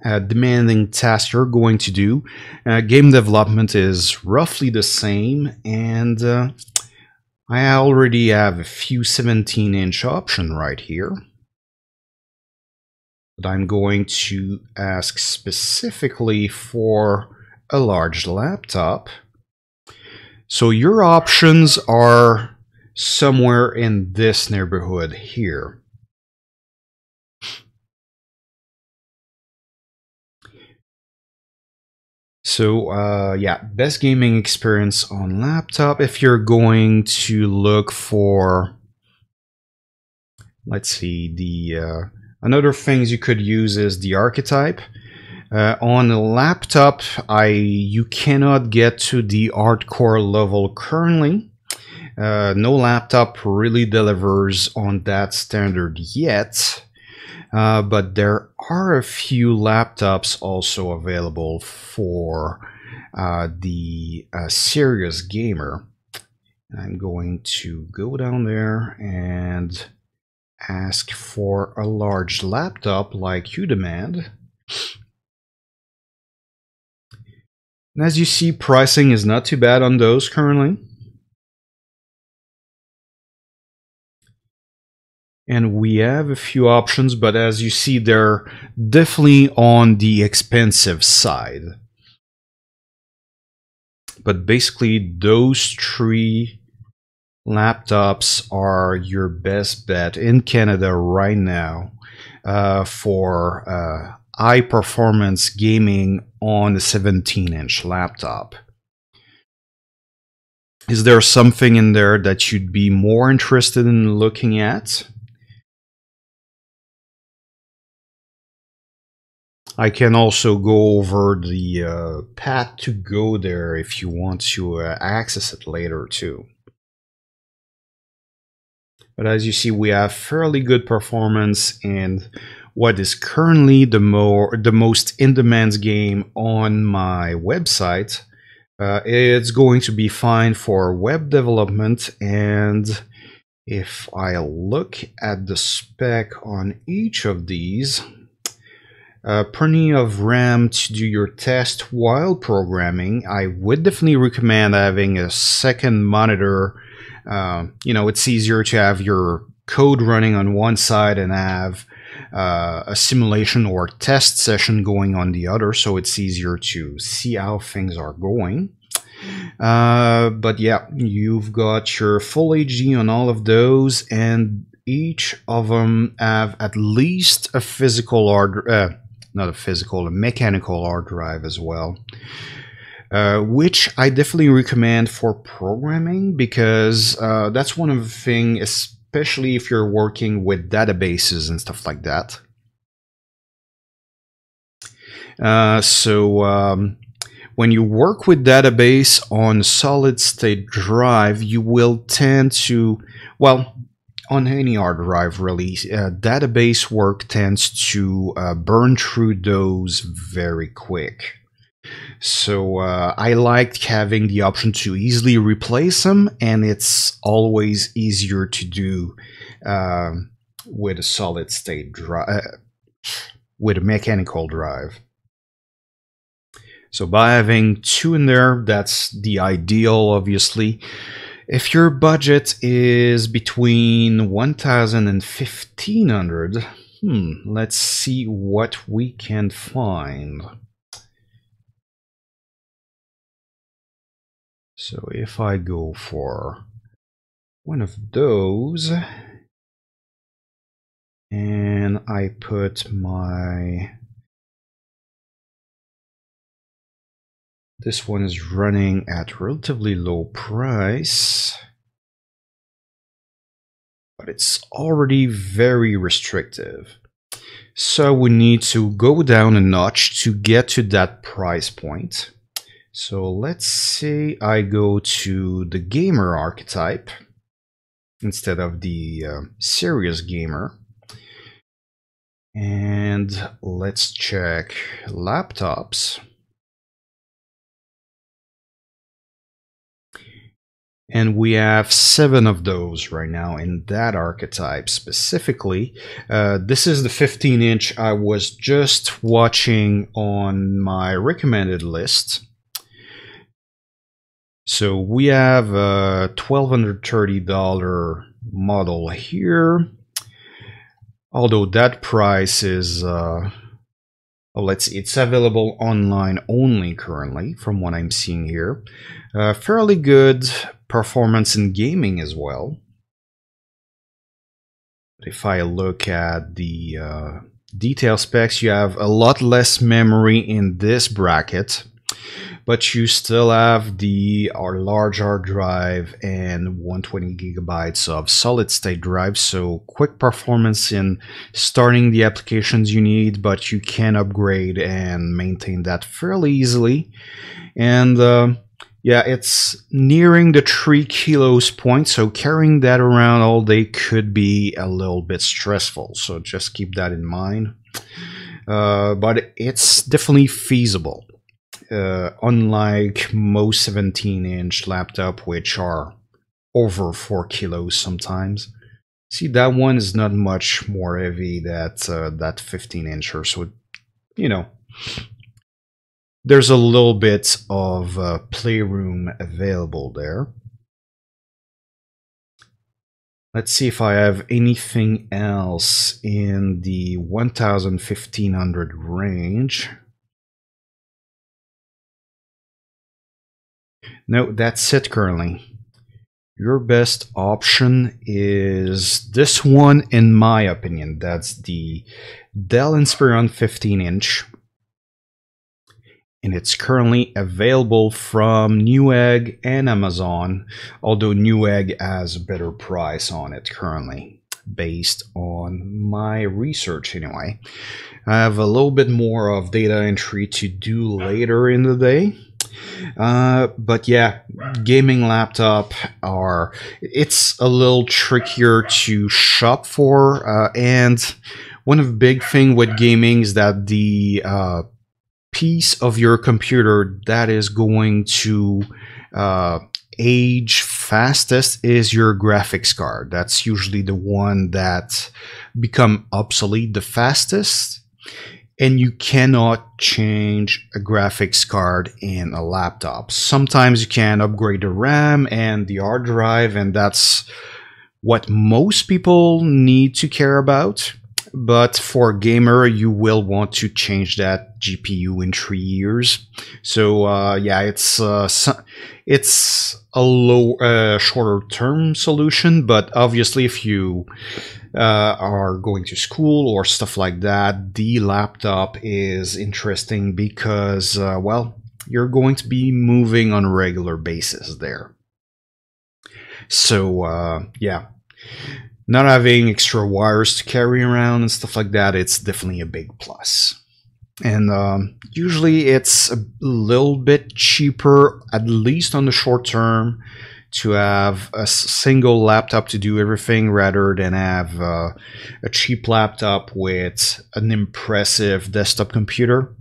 demanding task you're going to do. Game development is roughly the same, and I already have a few 17-inch options right here. But I'm going to ask specifically for a large laptop. So your options are somewhere in this neighborhood here. So yeah, best gaming experience on laptop. If you're going to look for, let's see, the another things you could use is the archetype. On a laptop, you cannot get to the hardcore level currently. No laptop really delivers on that standard yet. But there are a few laptops also available for the serious gamer. I'm going to go down there and ask for a large laptop like you demand. And as you see, pricing is not too bad on those currently. And we have a few options, but as you see, they're definitely on the expensive side. But basically, those three laptops are your best bet in Canada right now for high performance gaming on a 17-inch laptop. Is there something in there that you'd be more interested in looking at? I can also go over the path to go there if you want to access it later too. But as you see, we have fairly good performance and what is currently the most in-demand game on my website. It's going to be fine for web development, and if I look at the spec on each of these, plenty of RAM to do your test while programming. I would definitely recommend having a second monitor. You know, it's easier to have your code running on one side and have a simulation or test session going on the other, so it's easier to see how things are going. But yeah, you've got your full HD on all of those, and each of them have at least a physical hard, not a physical, a mechanical hard drive as well. Which I definitely recommend for programming, because that's one of the things, especially if you're working with databases and stuff like that. When you work with database on solid state drive, you will tend to, well, on any hard drive really, database work tends to burn through those very quick. So I like having the option to easily replace them, and it's always easier to do with a solid state drive, with a mechanical drive. So by having two in there, that's the ideal, obviously. If your budget is between 1,000 and 1,500, let's see what we can find. So if I go for one of those, and I put my, this one is running at relatively low price, but it's already very restrictive. So we need to go down a notch to get to that price point. So let's say I go to the gamer archetype, instead of the Serious Gamer. And let's check laptops. And we have 7 of those right now in that archetype specifically. This is the 15-inch I was just watching on my recommended list. So we have a $1,230 model here. Although that price is, let's see, it's available online only currently from what I'm seeing here. Fairly good performance in gaming as well. If I look at the detail specs, you have a lot less memory in this bracket, but you still have our large hard drive and 120 gigabytes of solid state drive, so quick performance in starting the applications you need, but you can upgrade and maintain that fairly easily. And yeah, it's nearing the 3 kilos point, so carrying that around all day could be a little bit stressful, so just keep that in mind. But it's definitely feasible. Unlike most 17-inch laptop, which are over 4 kilos sometimes. See, that one is not much more heavy than that 15-incher, so you know, there's a little bit of playroom available there. Let's see if I have anything else in the 1,000-1,500 range. No, that's it currently. Your best option is this one, in my opinion. That's the Dell Inspiron 15-inch. And it's currently available from Newegg and Amazon, although Newegg has a better price on it currently, based on my research anyway. I have a little bit more of data entry to do later in the day. But yeah, gaming laptop it's a little trickier to shop for, and one of the big thing with gaming is that the piece of your computer that is going to age fastest is your graphics card. That's usually the one that become obsolete the fastest. And you cannot change a graphics card in a laptop. Sometimes you can upgrade the RAM and the hard drive, and that's what most people need to care about. But for a gamer, you will want to change that GPU in 3 years. So yeah, it's a shorter term solution. But obviously, if you are going to school or stuff like that, the laptop is interesting because, well, you're going to be moving on a regular basis there. So yeah, not having extra wires to carry around and stuff like that, it's definitely a big plus. And usually it's a little bit cheaper, at least on the short term, to have a single laptop to do everything rather than have a cheap laptop with an impressive desktop computer.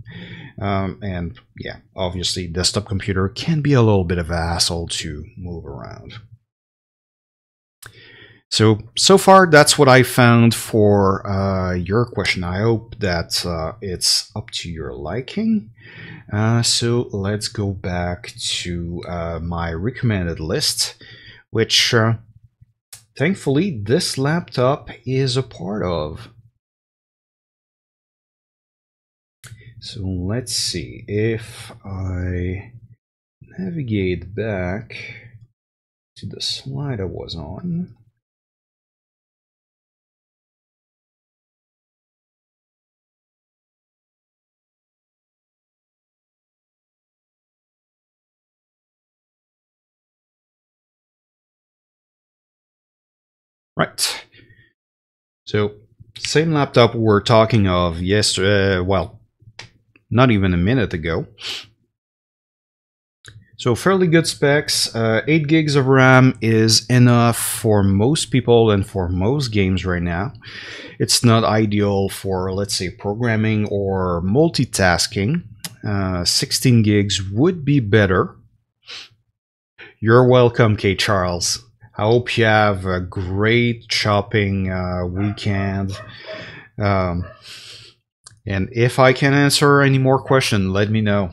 And yeah, obviously desktop computer can be a little bit of a hassle to move around. So far, that's what I found for your question. I hope that it's up to your liking. So let's go back to my recommended list, which thankfully this laptop is a part of. So let's see if I navigate back to the slide I was on. Right. So, same laptop we were talking of yesterday, well, not even a minute ago. So fairly good specs. 8 gigs of RAM is enough for most people and for most games right now. It's not ideal for, let's say, programming or multitasking. 16 gigs would be better. You're welcome, K. Charles. I hope you have a great shopping weekend. And if I can answer any more questions, let me know.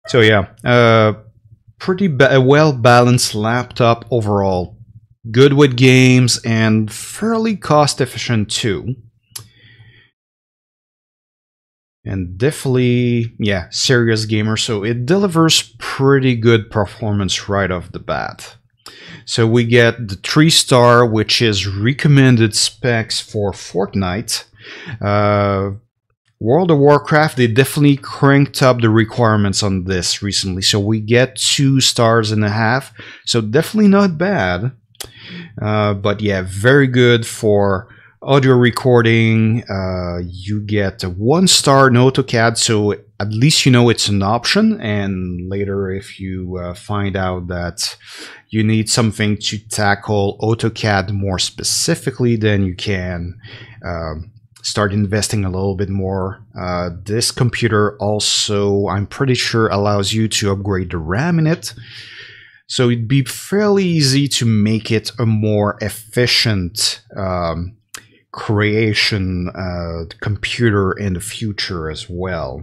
So yeah, pretty well-balanced laptop overall. Good with games and fairly cost-efficient too. And definitely, yeah, serious gamer, so it delivers pretty good performance right off the bat. So we get the 3-star, which is recommended specs for Fortnite. World of Warcraft, they definitely cranked up the requirements on this recently. So we get 2.5 stars, so definitely not bad. But yeah, very good for audio recording. You get a 1-star in AutoCAD, so at least you know it's an option. And later, if you find out that you need something to tackle AutoCAD more specifically, then you can start investing a little bit more. This computer also, I'm pretty sure, allows you to upgrade the RAM in it. So it'd be fairly easy to make it a more efficient creation computer in the future as well.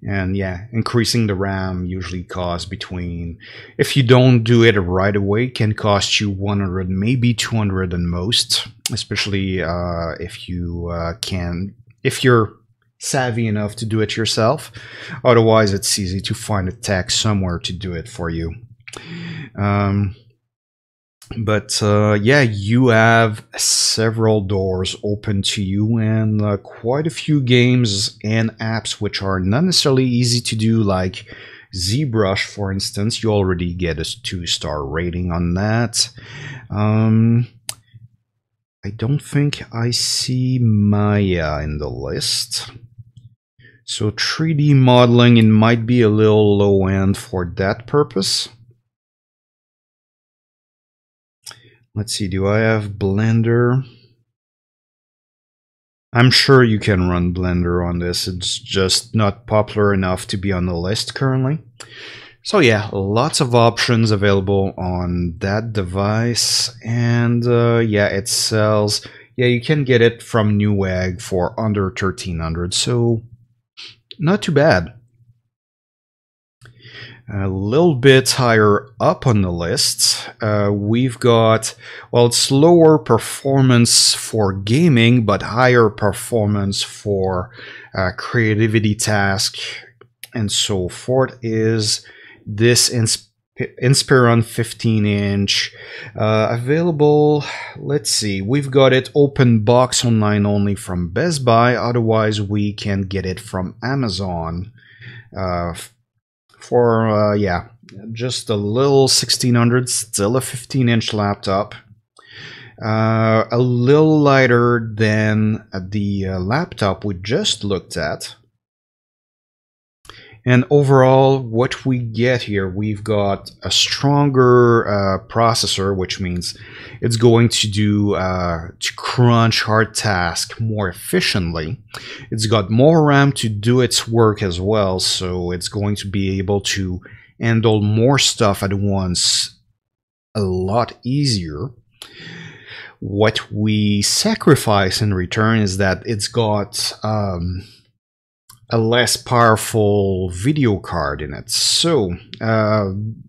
And yeah, increasing the RAM usually costs between, if you don't do it right away, can cost you 100, maybe 200 at most, especially if you're savvy enough to do it yourself. Otherwise, it's easy to find a tech somewhere to do it for you. But yeah, you have several doors open to you and quite a few games and apps which are not necessarily easy to do, like ZBrush, for instance. You already get a 2-star rating on that. I don't think I see Maya in the list. So 3D modeling, it might be a little low end for that purpose. Let's see, do I have Blender? I'm sure you can run Blender on this. It's just not popular enough to be on the list currently. So yeah, lots of options available on that device. And yeah, it sells. Yeah, you can get it from Newegg for under 1,300. So not too bad. A little bit higher up on the list, we've got, well, it's lower performance for gaming, but higher performance for creativity task and so forth, is this Inspiron 15-inch, available. Let's see, we've got it open box online only from Best Buy. Otherwise, we can get it from Amazon for yeah, just a little 1,600, still a 15-inch laptop. A little lighter than the laptop we just looked at. And overall, what we get here, we've got a stronger processor, which means it's going to do to crunch hard tasks more efficiently. It's got more RAM to do its work as well, so it's going to be able to handle more stuff at once a lot easier. What we sacrifice in return is that it's got a less powerful video card in it, so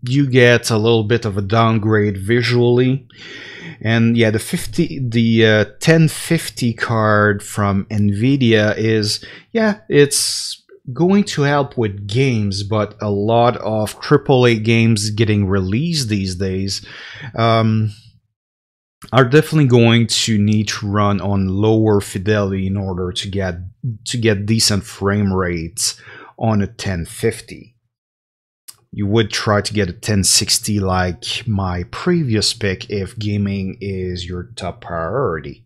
you get a little bit of a downgrade visually. And yeah, the 1050 card from Nvidia is, yeah, it's going to help with games, but a lot of AAA games getting released these days are definitely going to need to run on lower fidelity in order to get decent frame rates on a 1050. You would try to get a 1060 like my previous pick if gaming is your top priority.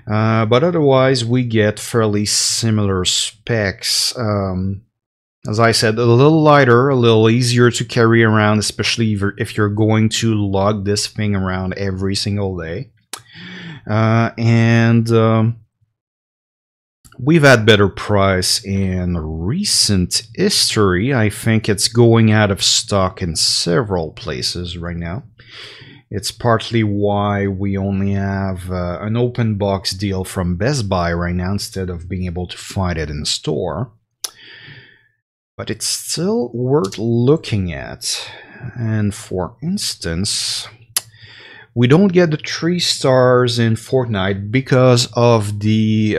But otherwise, we get fairly similar specs. as I said, a little lighter, a little easier to carry around, especially if you're going to lug this thing around every single day. And we've had better price in recent history. I think it's going out of stock in several places right now. It's partly why we only have an open box deal from Best Buy right now instead of being able to find it in store. But it's still worth looking at. And for instance, we don't get the 3 stars in Fortnite because of the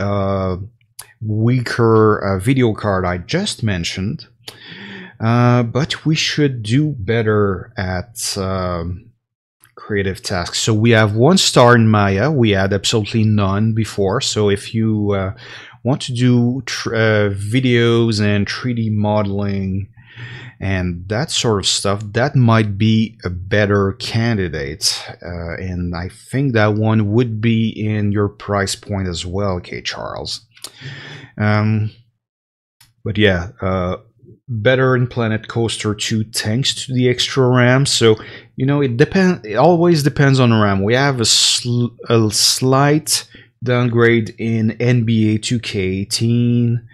weaker video card I just mentioned. But we should do better at creative tasks. So we have 1 star in Maya. We had absolutely none before. So if you want to do videos and 3D modeling and that sort of stuff, that might be a better candidate. And I think that one would be in your price point as well, okay, Charles. But yeah, better in Planet Coaster 2 thanks to the extra RAM. So, you know, it always depends on the RAM. We have a slight downgrade in NBA 2K18.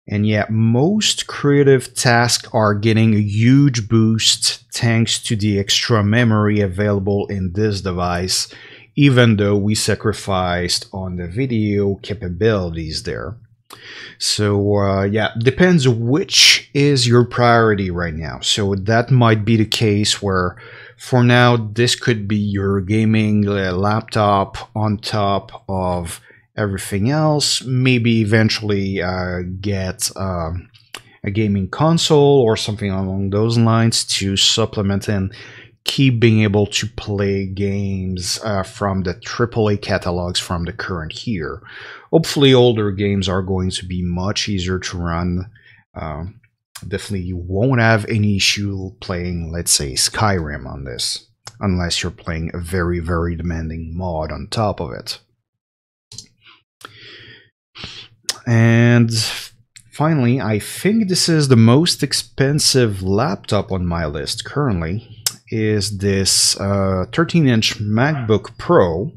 And yeah, most creative tasks are getting a huge boost thanks to the extra memory available in this device, even though we sacrificed on the video capabilities there. So yeah, depends which is your priority right now. So that might be the case where for now this could be your gaming laptop on top of everything else. Maybe eventually get a gaming console or something along those lines to supplement and keep being able to play games from the AAA catalogs from the current year. Hopefully older games are going to be much easier to run. Definitely you won't have any issue playing, let's say, Skyrim on this, unless you're playing a very, very demanding mod on top of it. And finally, I think this is the most expensive laptop on my list currently, is this 13-inch MacBook Pro.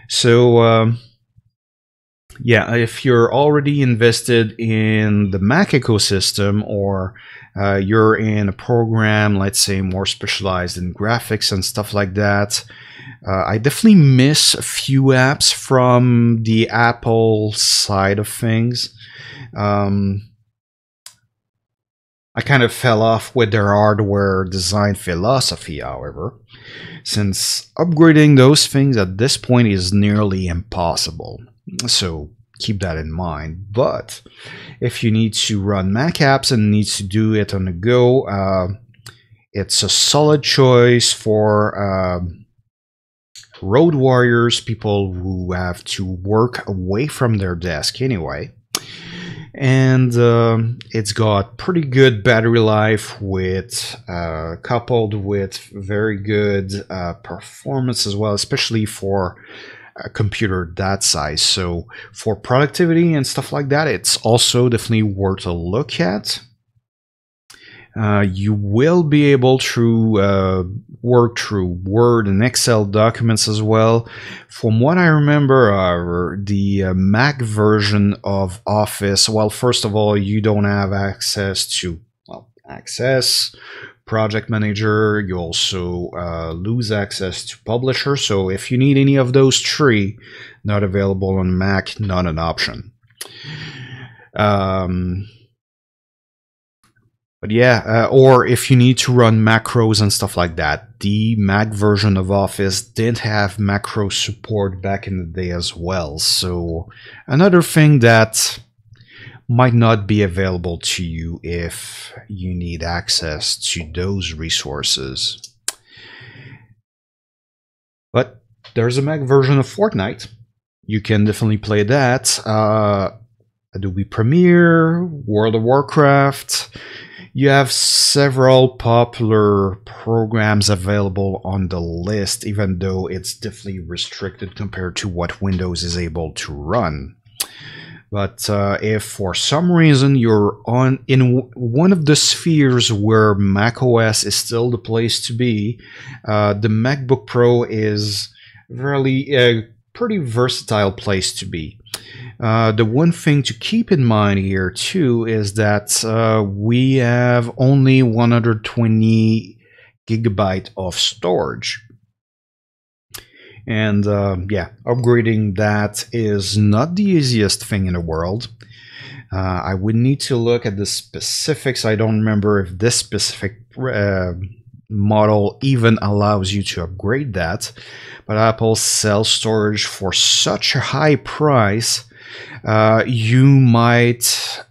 So yeah, if you're already invested in the Mac ecosystem, or you're in a program, let's say, more specialized in graphics and stuff like that, I definitely miss a few apps from the Apple side of things. I kind of fell off with their hardware design philosophy, however, since upgrading those things at this point is nearly impossible. So keep that in mind. But if you need to run Mac apps and need to do it on the go, it's a solid choice for road warriors, people who have to work away from their desk anyway. And it's got pretty good battery life, with coupled with very good performance as well, especially for a computer that size. So for productivity and stuff like that, it's also definitely worth a look at. You will be able to work through Word and Excel documents as well. From what I remember, the Mac version of Office, well, first of all, you don't have access to, well, Access, Project Manager. You also lose access to Publisher. So if you need any of those 3, not available on Mac, not an option. But yeah, or if you need to run macros and stuff like that, the Mac version of Office did have macro support back in the day as well. So another thing that might not be available to you if you need access to those resources. But there's a Mac version of Fortnite. You can definitely play that. Adobe Premiere, World of Warcraft. You have several popular programs available on the list, even though it's definitely restricted compared to what Windows is able to run. But if for some reason you're on in one of the spheres where macOS is still the place to be, the MacBook Pro is really a pretty versatile place to be. The one thing to keep in mind here too is that we have only 120 gigabyte of storage. And yeah, upgrading that is not the easiest thing in the world. I would need to look at the specifics. I don't remember if this specific model even allows you to upgrade that. But Apple sells storage for such a high price, you might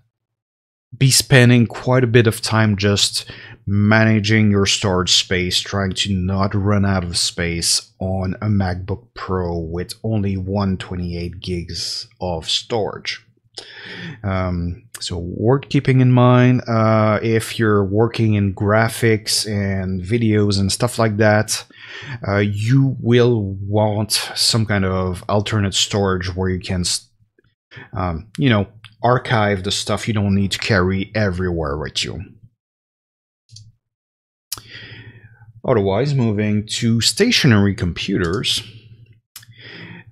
be spending quite a bit of time just managing your storage space, trying to not run out of space on a MacBook Pro with only 128 gigs of storage. So worth keeping in mind if you're working in graphics and videos and stuff like that, you will want some kind of alternate storage where you can you know, archive the stuff you don't need to carry everywhere with you. Otherwise, moving to stationary computers,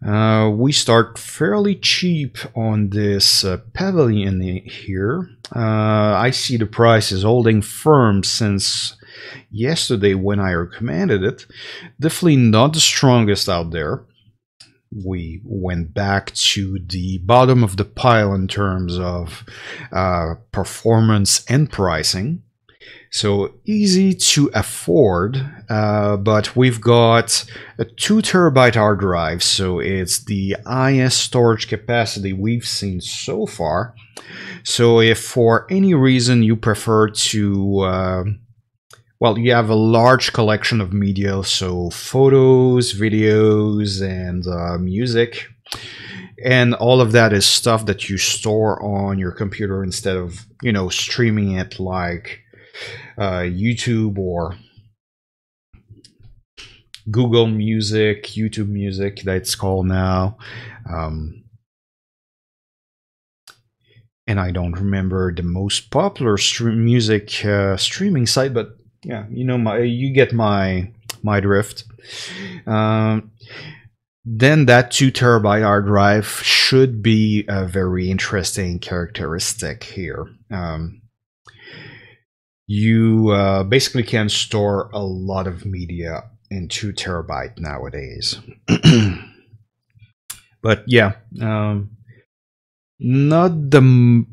we start fairly cheap on this Pavilion here. I see the price is holding firm since yesterday when I recommended it. Definitely not the strongest out there. We went back to the bottom of the pile in terms of performance and pricing. So easy to afford, but we've got a 2 terabyte hard drive, so it's the highest storage capacity we've seen so far. So if for any reason you prefer to, well, you have a large collection of media, so photos, videos, and music, and all of that is stuff that you store on your computer instead of, you know, streaming it like YouTube or Google Music, YouTube Music, that's called now. And I don't remember the most popular music streaming site, but yeah, you know, you get my drift. Then that 2 terabyte hard drive should be a very interesting characteristic here. You basically can store a lot of media in 2 terabyte nowadays. But yeah, not the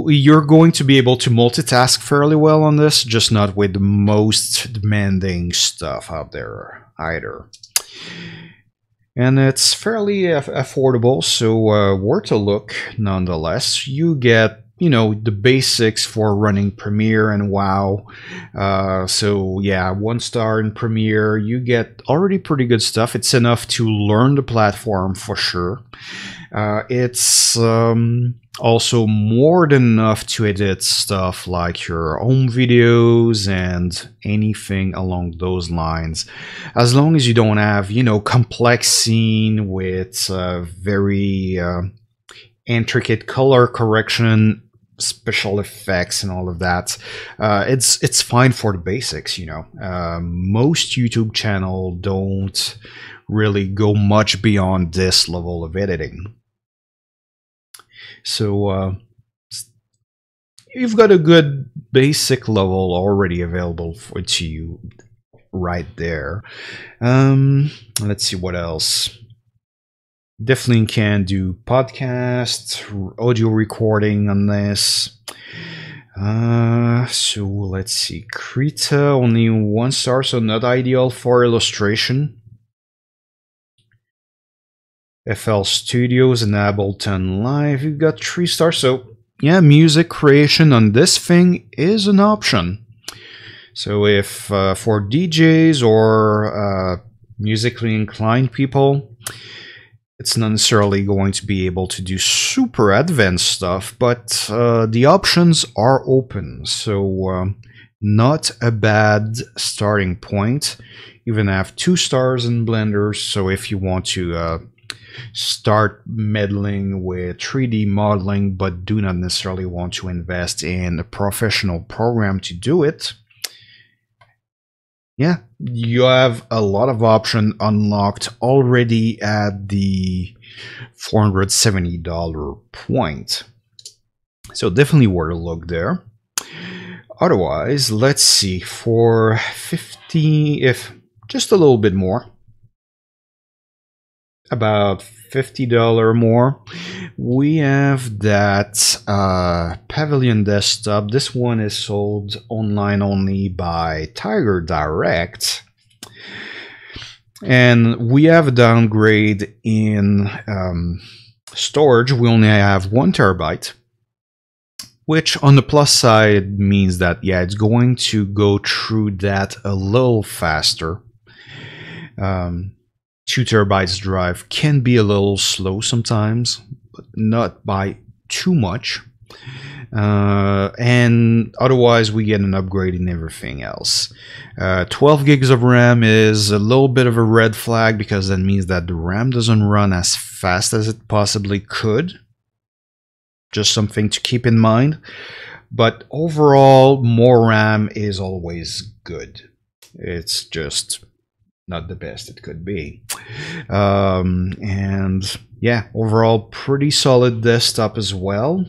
you're going to be able to multitask fairly well on this, just not with the most demanding stuff out there either. And it's fairly affordable, so worth a look nonetheless. You get, you know, the basics for running Premiere and WoW. So yeah, 1 star in Premiere. You get already pretty good stuff. It's enough to learn the platform for sure. It's also more than enough to edit stuff like your home videos and anything along those lines, as long as you don't have, you know, complex scene with very intricate color correction, special effects, and all of that. It's fine for the basics, you know. Most YouTube channels don't really go much beyond this level of editing. So you've got a good basic level already available to you right there. Let's see what else. Definitely can do podcast, audio recording on this. So let's see. Krita, only 1 star, so not ideal for illustration. FL Studios and Ableton Live, you've got 3 stars. So yeah, music creation on this thing is an option. So if for DJs or musically inclined people, it's not necessarily going to be able to do super advanced stuff, but the options are open. So not a bad starting point. Even have 2 stars in Blender, so if you want to start meddling with 3D modeling but do not necessarily want to invest in a professional program to do it, yeah, you have a lot of options unlocked already at the $470 point. So definitely worth a look there. Otherwise, let's see, for 50, if just a little bit more, about $50 more, we have that Pavilion desktop. This one is sold online only by Tiger Direct. And we have a downgrade in storage. We only have 1 terabyte. Which on the plus side means that, yeah, it's going to go through that a little faster. 2 terabytes drive can be a little slow sometimes, but not by too much. And otherwise we get an upgrade in everything else. 12 gigs of RAM is a little bit of a red flag because that means that the RAM doesn't run as fast as it possibly could. Just something to keep in mind. But overall, more RAM is always good. It's just not the best it could be. And yeah, overall, pretty solid desktop as well,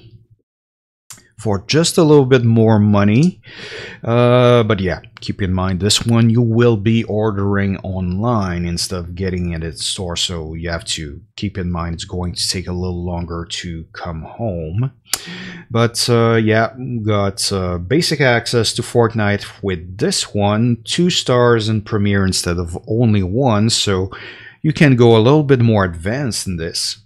for just a little bit more money. But yeah, keep in mind, this one you will be ordering online instead of getting it at store, so you have to keep in mind it's going to take a little longer to come home. But yeah, got basic access to Fortnite with this one, 2 stars in Premiere instead of only 1, so you can go a little bit more advanced in this.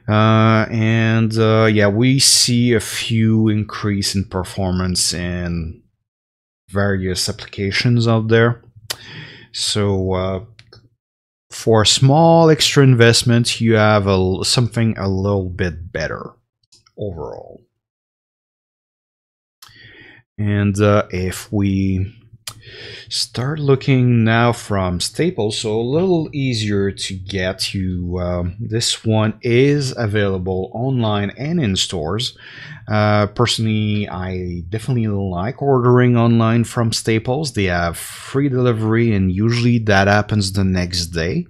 Yeah, we see a few increase in performance in various applications out there. So for a small extra investment, you have something a little bit better overall. And if we start looking now from Staples, so a little easier to get you. This one is available online and in stores. Personally, I definitely like ordering online from Staples. They have free delivery, and usually that happens the next day.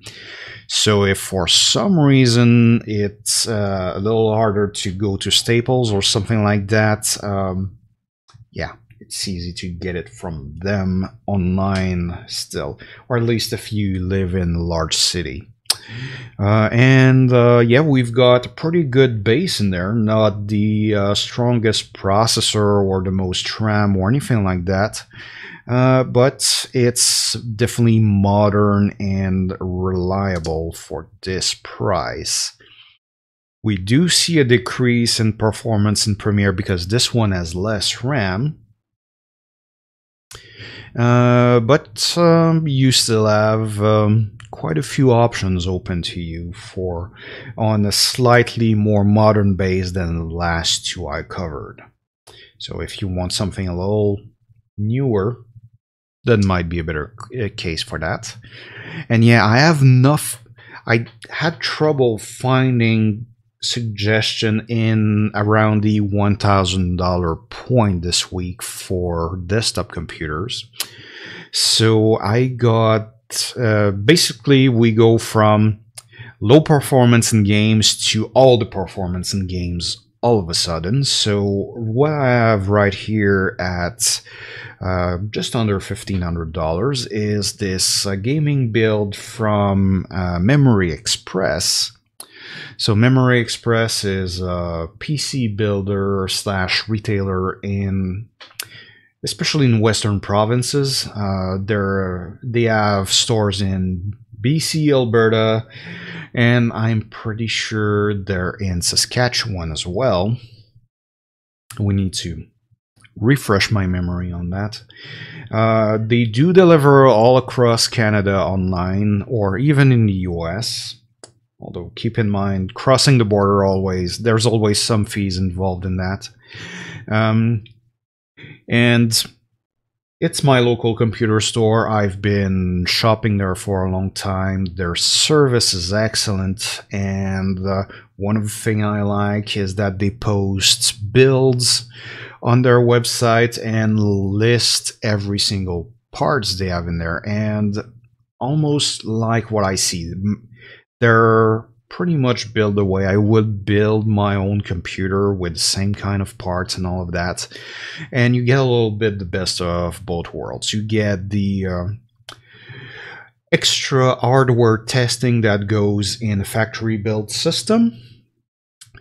So if for some reason it's a little harder to go to Staples or something like that, yeah, it's easy to get it from them online still, or at least if you live in a large city. Yeah, we've got a pretty good base in there, not the strongest processor or the most RAM or anything like that, but it's definitely modern and reliable for this price. We do see a decrease in performance in Premiere because this one has less RAM. But you still have quite a few options open to you on a slightly more modern base than the last 2 I covered. So if you want something a little newer, that might be a better case for that. And yeah, I had trouble finding suggestion in around the $1,000 point this week for desktop computers. So I got basically we go from low performance in games to all the performance in games all of a sudden. So what I have right here at just under $1,500 is this gaming build from Memory Express. So Memory Express is a PC builder / retailer especially in Western provinces. They have stores in BC, Alberta, and I'm pretty sure they're in Saskatchewan as well. We need to refresh my memory on that. They do deliver all across Canada online, or even in the US. Although keep in mind, crossing the border there's always some fees involved in that. And It's my local computer store. I've been shopping there for a long time. Their service is excellent, and one of the things I like is that they post builds on their website and list every single parts they have in there, and almost like what I see. They're pretty much built the way I would build my own computer, with the same kind of parts and all of that. And you get a little bit the best of both worlds. You get the extra hardware testing that goes in a factory built system,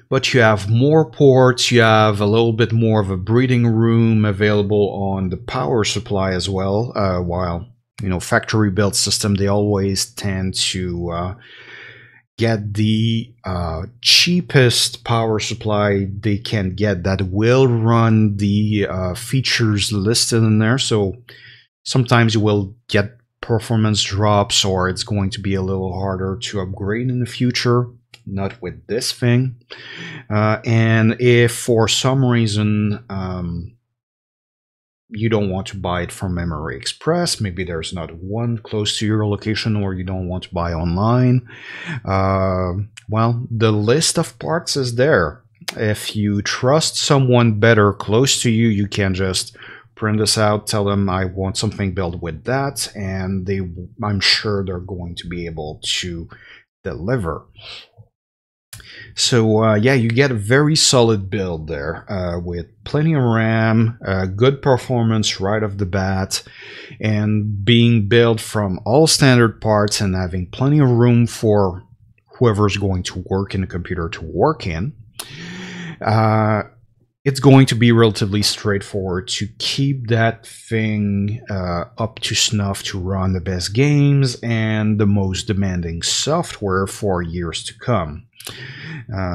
but you have more ports, you have a little bit more of a breathing room available on the power supply as well. While, you know, factory built system, they always tend to get the cheapest power supply they can get that will run the features listed in there. So sometimes you will get performance drops, or it's going to be a little harder to upgrade in the future. Not with this thing. And if for some reason you don't want to buy it from Memory Express, maybe there's not one close to your location, or you don't want to buy online, well, the list of parts is there. If you trust someone better close to you, you can just print this out, tell them I want something built with that, and I'm sure they're going to be able to deliver. So yeah, you get a very solid build there, with plenty of RAM, good performance right off the bat, and being built from all standard parts and having plenty of room for whoever's going to work in the computer to work in. It's going to be relatively straightforward to keep that thing up to snuff to run the best games and the most demanding software for years to come.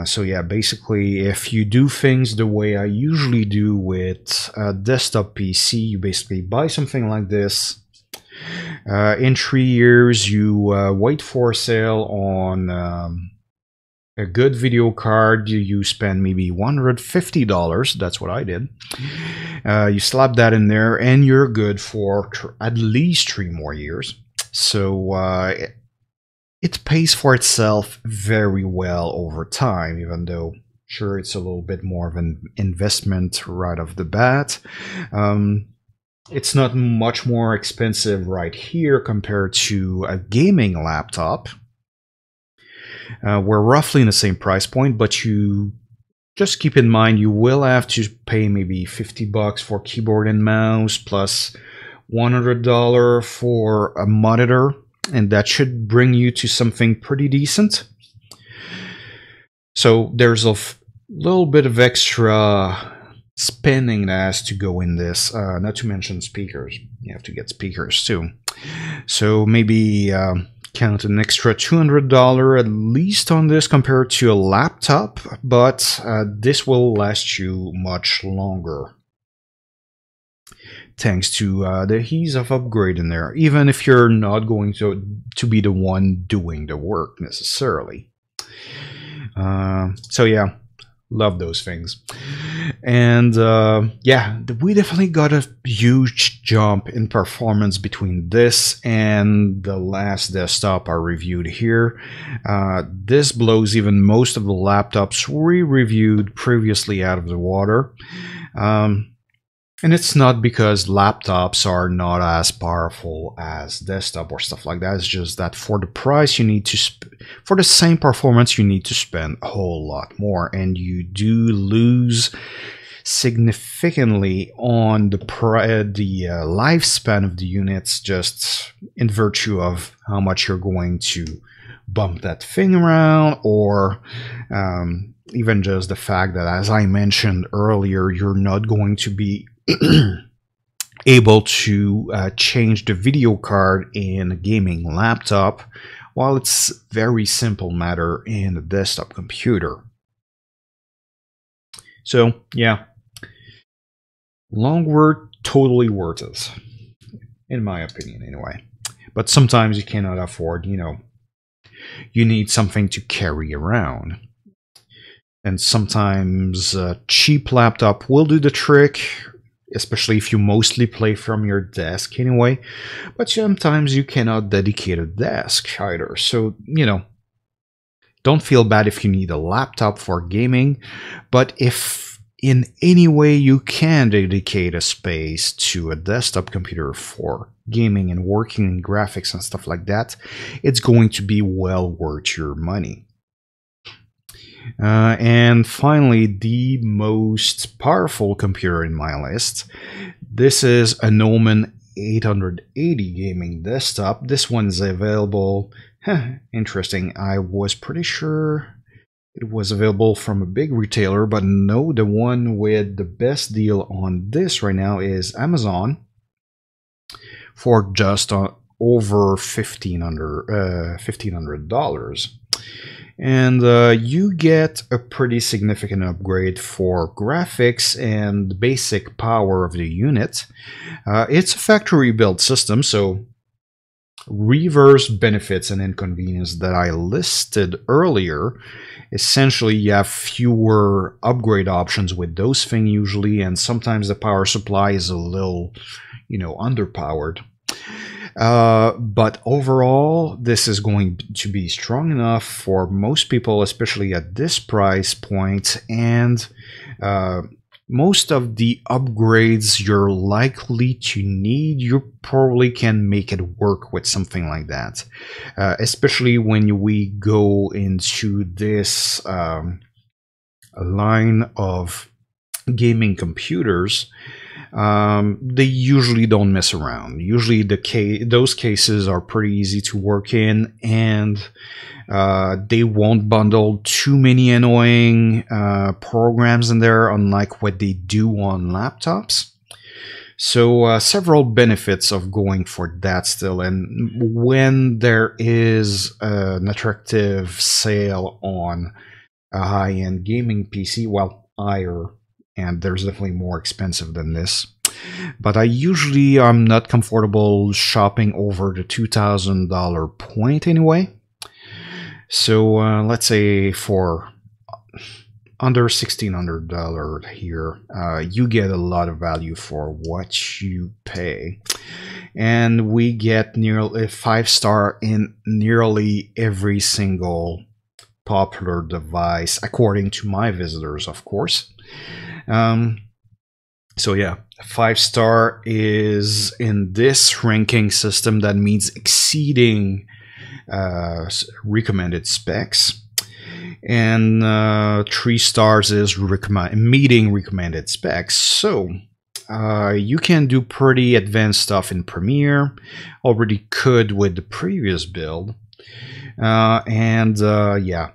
So yeah, basically, if you do things the way I usually do with a desktop PC, you basically buy something like this. In 3 years, you wait for a sale on a good video card. You spend maybe $150. That's what I did. You slap that in there, and you're good for at least 3 more years. So it pays for itself very well over time, even though, sure, it's a little bit more of an investment right off the bat. It's not much more expensive right here compared to a gaming laptop. We're roughly in the same price point, but you just keep in mind you will have to pay maybe $50 for keyboard and mouse, plus $100 for a monitor, and that should bring you to something pretty decent. So there's a little bit of extra spending that has to go in this, not to mention speakers. You have to get speakers too. So maybe count an extra $200 at least on this compared to a laptop, but this will last you much longer, thanks to the ease of upgrading there, even if you're not going to be the one doing the work necessarily. So yeah, love those things. And yeah, we definitely got a huge jump in performance between this and the last desktop I reviewed here. This blows even most of the laptops we reviewed previously out of the water. And it's not because laptops are not as powerful as desktop or stuff like that. It's just that for the price you need to for the same performance you need to spend a whole lot more, and you do lose significantly on the lifespan of the units, just in virtue of how much you're going to bump that thing around, or even just the fact that, as I mentioned earlier, you're not going to be able to change the video card in a gaming laptop, while it's a very simple matter in a desktop computer. So yeah, long word, totally worth it, in my opinion anyway. But sometimes you cannot afford, you know, you need something to carry around. And sometimes a cheap laptop will do the trick. especially if you mostly play from your desk anyway. But sometimes you cannot dedicate a desk either. So, don't feel bad if you need a laptop for gaming, but if in any way you can dedicate a space to a desktop computer for gaming and working in graphics and stuff like that, it's going to be well worth your money. And finally, the most powerful computer in my list. This is an Omen 880 gaming desktop. This one's available. Interesting. I was pretty sure it was available from a big retailer, but no, the one with the best deal on this right now is Amazon for just over $1,500. And you get a pretty significant upgrade for graphics and basic power of the unit. It's a factory built system, so reverse benefits and inconvenience that I listed earlier. Essentially, you have fewer upgrade options with those things usually, and sometimes the power supply is a little, underpowered. But overall, this is going to be strong enough for most people, especially at this price point, and most of the upgrades you're likely to need, you probably can make it work with something like that, especially when we go into this line of gaming computers. They usually don't mess around. Usually those cases are pretty easy to work in, and they won't bundle too many annoying programs in there, unlike what they do on laptops. So several benefits of going for that still, and when there is an attractive sale on a high-end gaming PC, well, higher, and there's definitely more expensive than this. But I usually am not comfortable shopping over the $2,000 point anyway. So let's say for under $1,600 here, you get a lot of value for what you pay. And we get nearly a 5-star in nearly every single popular device, according to my visitors, of course. So yeah, 5-star is in this ranking system. That means exceeding recommended specs, and 3 stars is meeting recommended specs. So you can do pretty advanced stuff in Premiere, already could with the previous build, and yeah,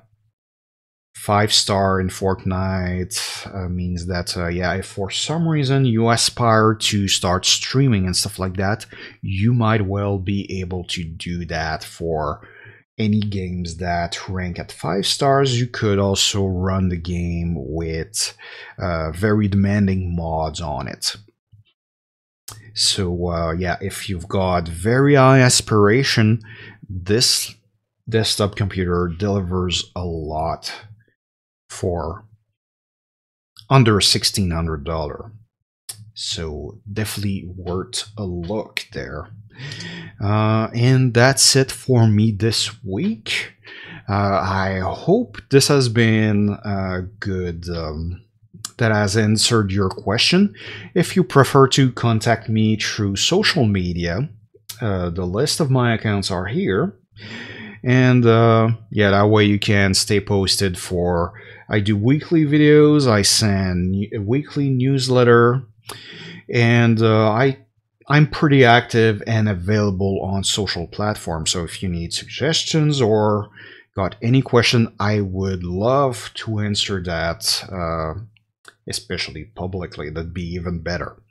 5-star in Fortnite means that, yeah, if for some reason you aspire to start streaming and stuff like that, you might well be able to do that for any games that rank at 5 stars. You could also run the game with very demanding mods on it. So, yeah, if you've got very high aspiration, this desktop computer delivers a lot for under $1,600. So definitely worth a look there. And that's it for me this week. I hope this has been good, that has answered your question. If you prefer to contact me through social media, the list of my accounts are here. And yeah, that way you can stay posted for, I do weekly videos, I send a weekly newsletter, and I'm pretty active and available on social platforms. So if you need suggestions or got any question, I would love to answer that, especially publicly. That'd be even better.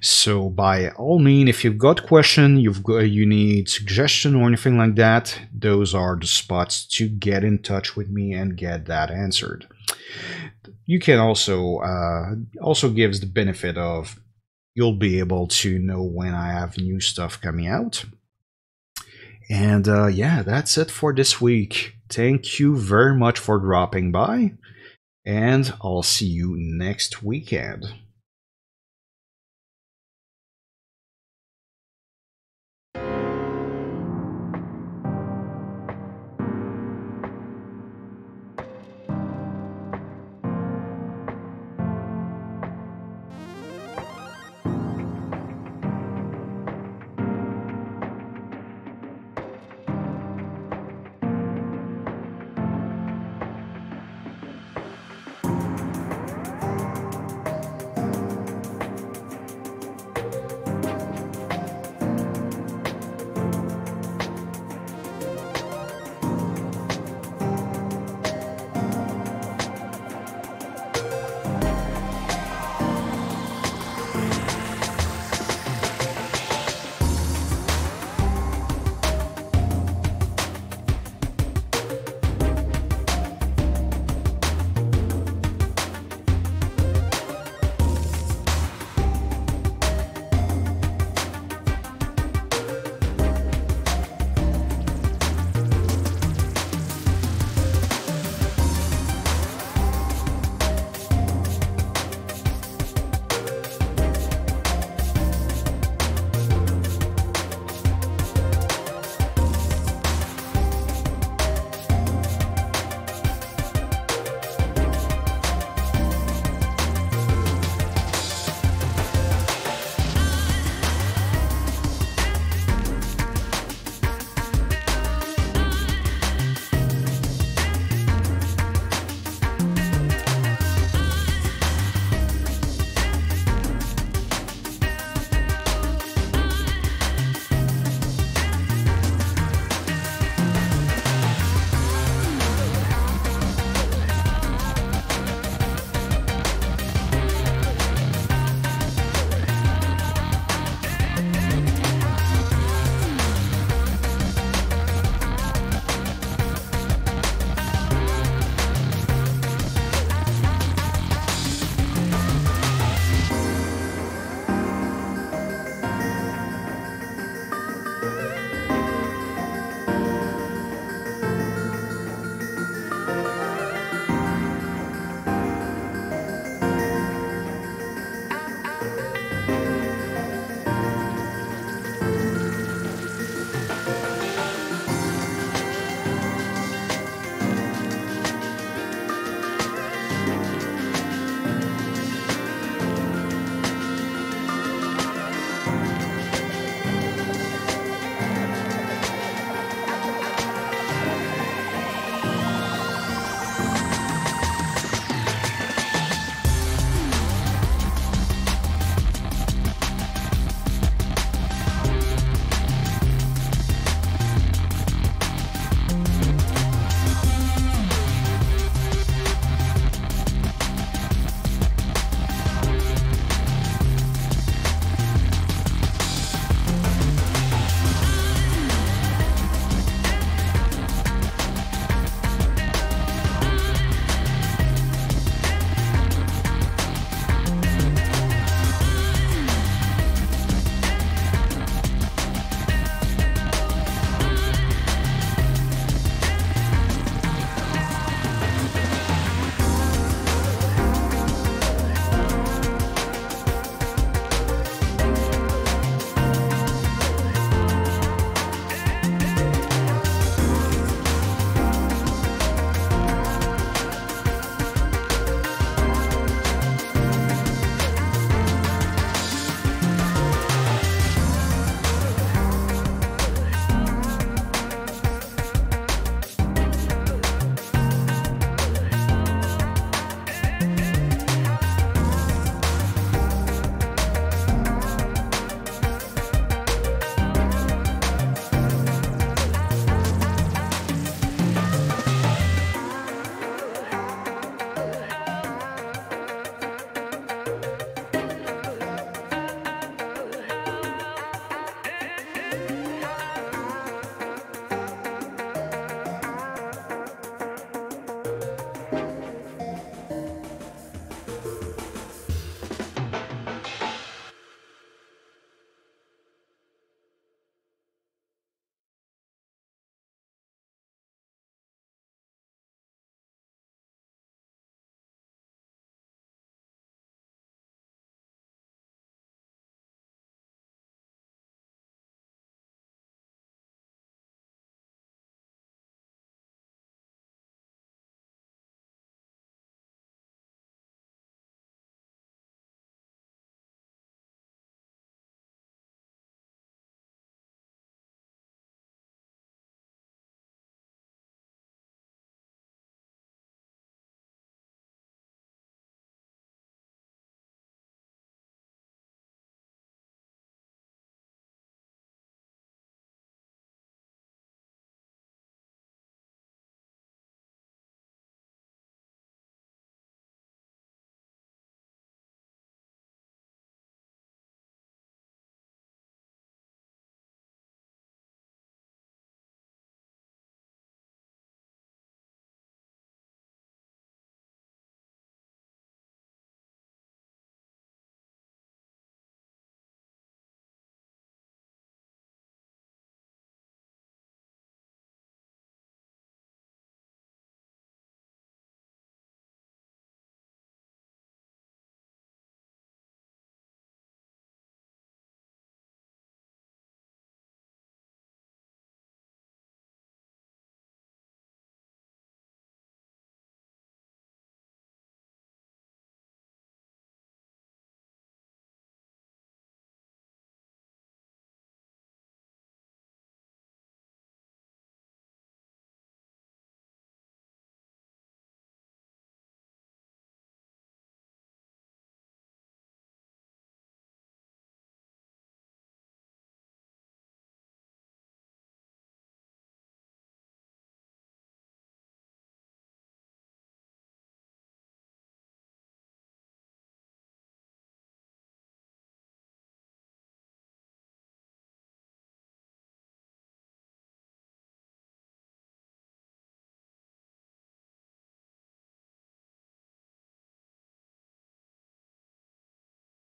So by all means, if you've got question, you need suggestion or anything like that, those are the spots to get in touch with me and get that answered. You can also gives the benefit of you'll be able to know when I have new stuff coming out. And yeah, that's it for this week. Thank you very much for dropping by, and I'll see you next weekend.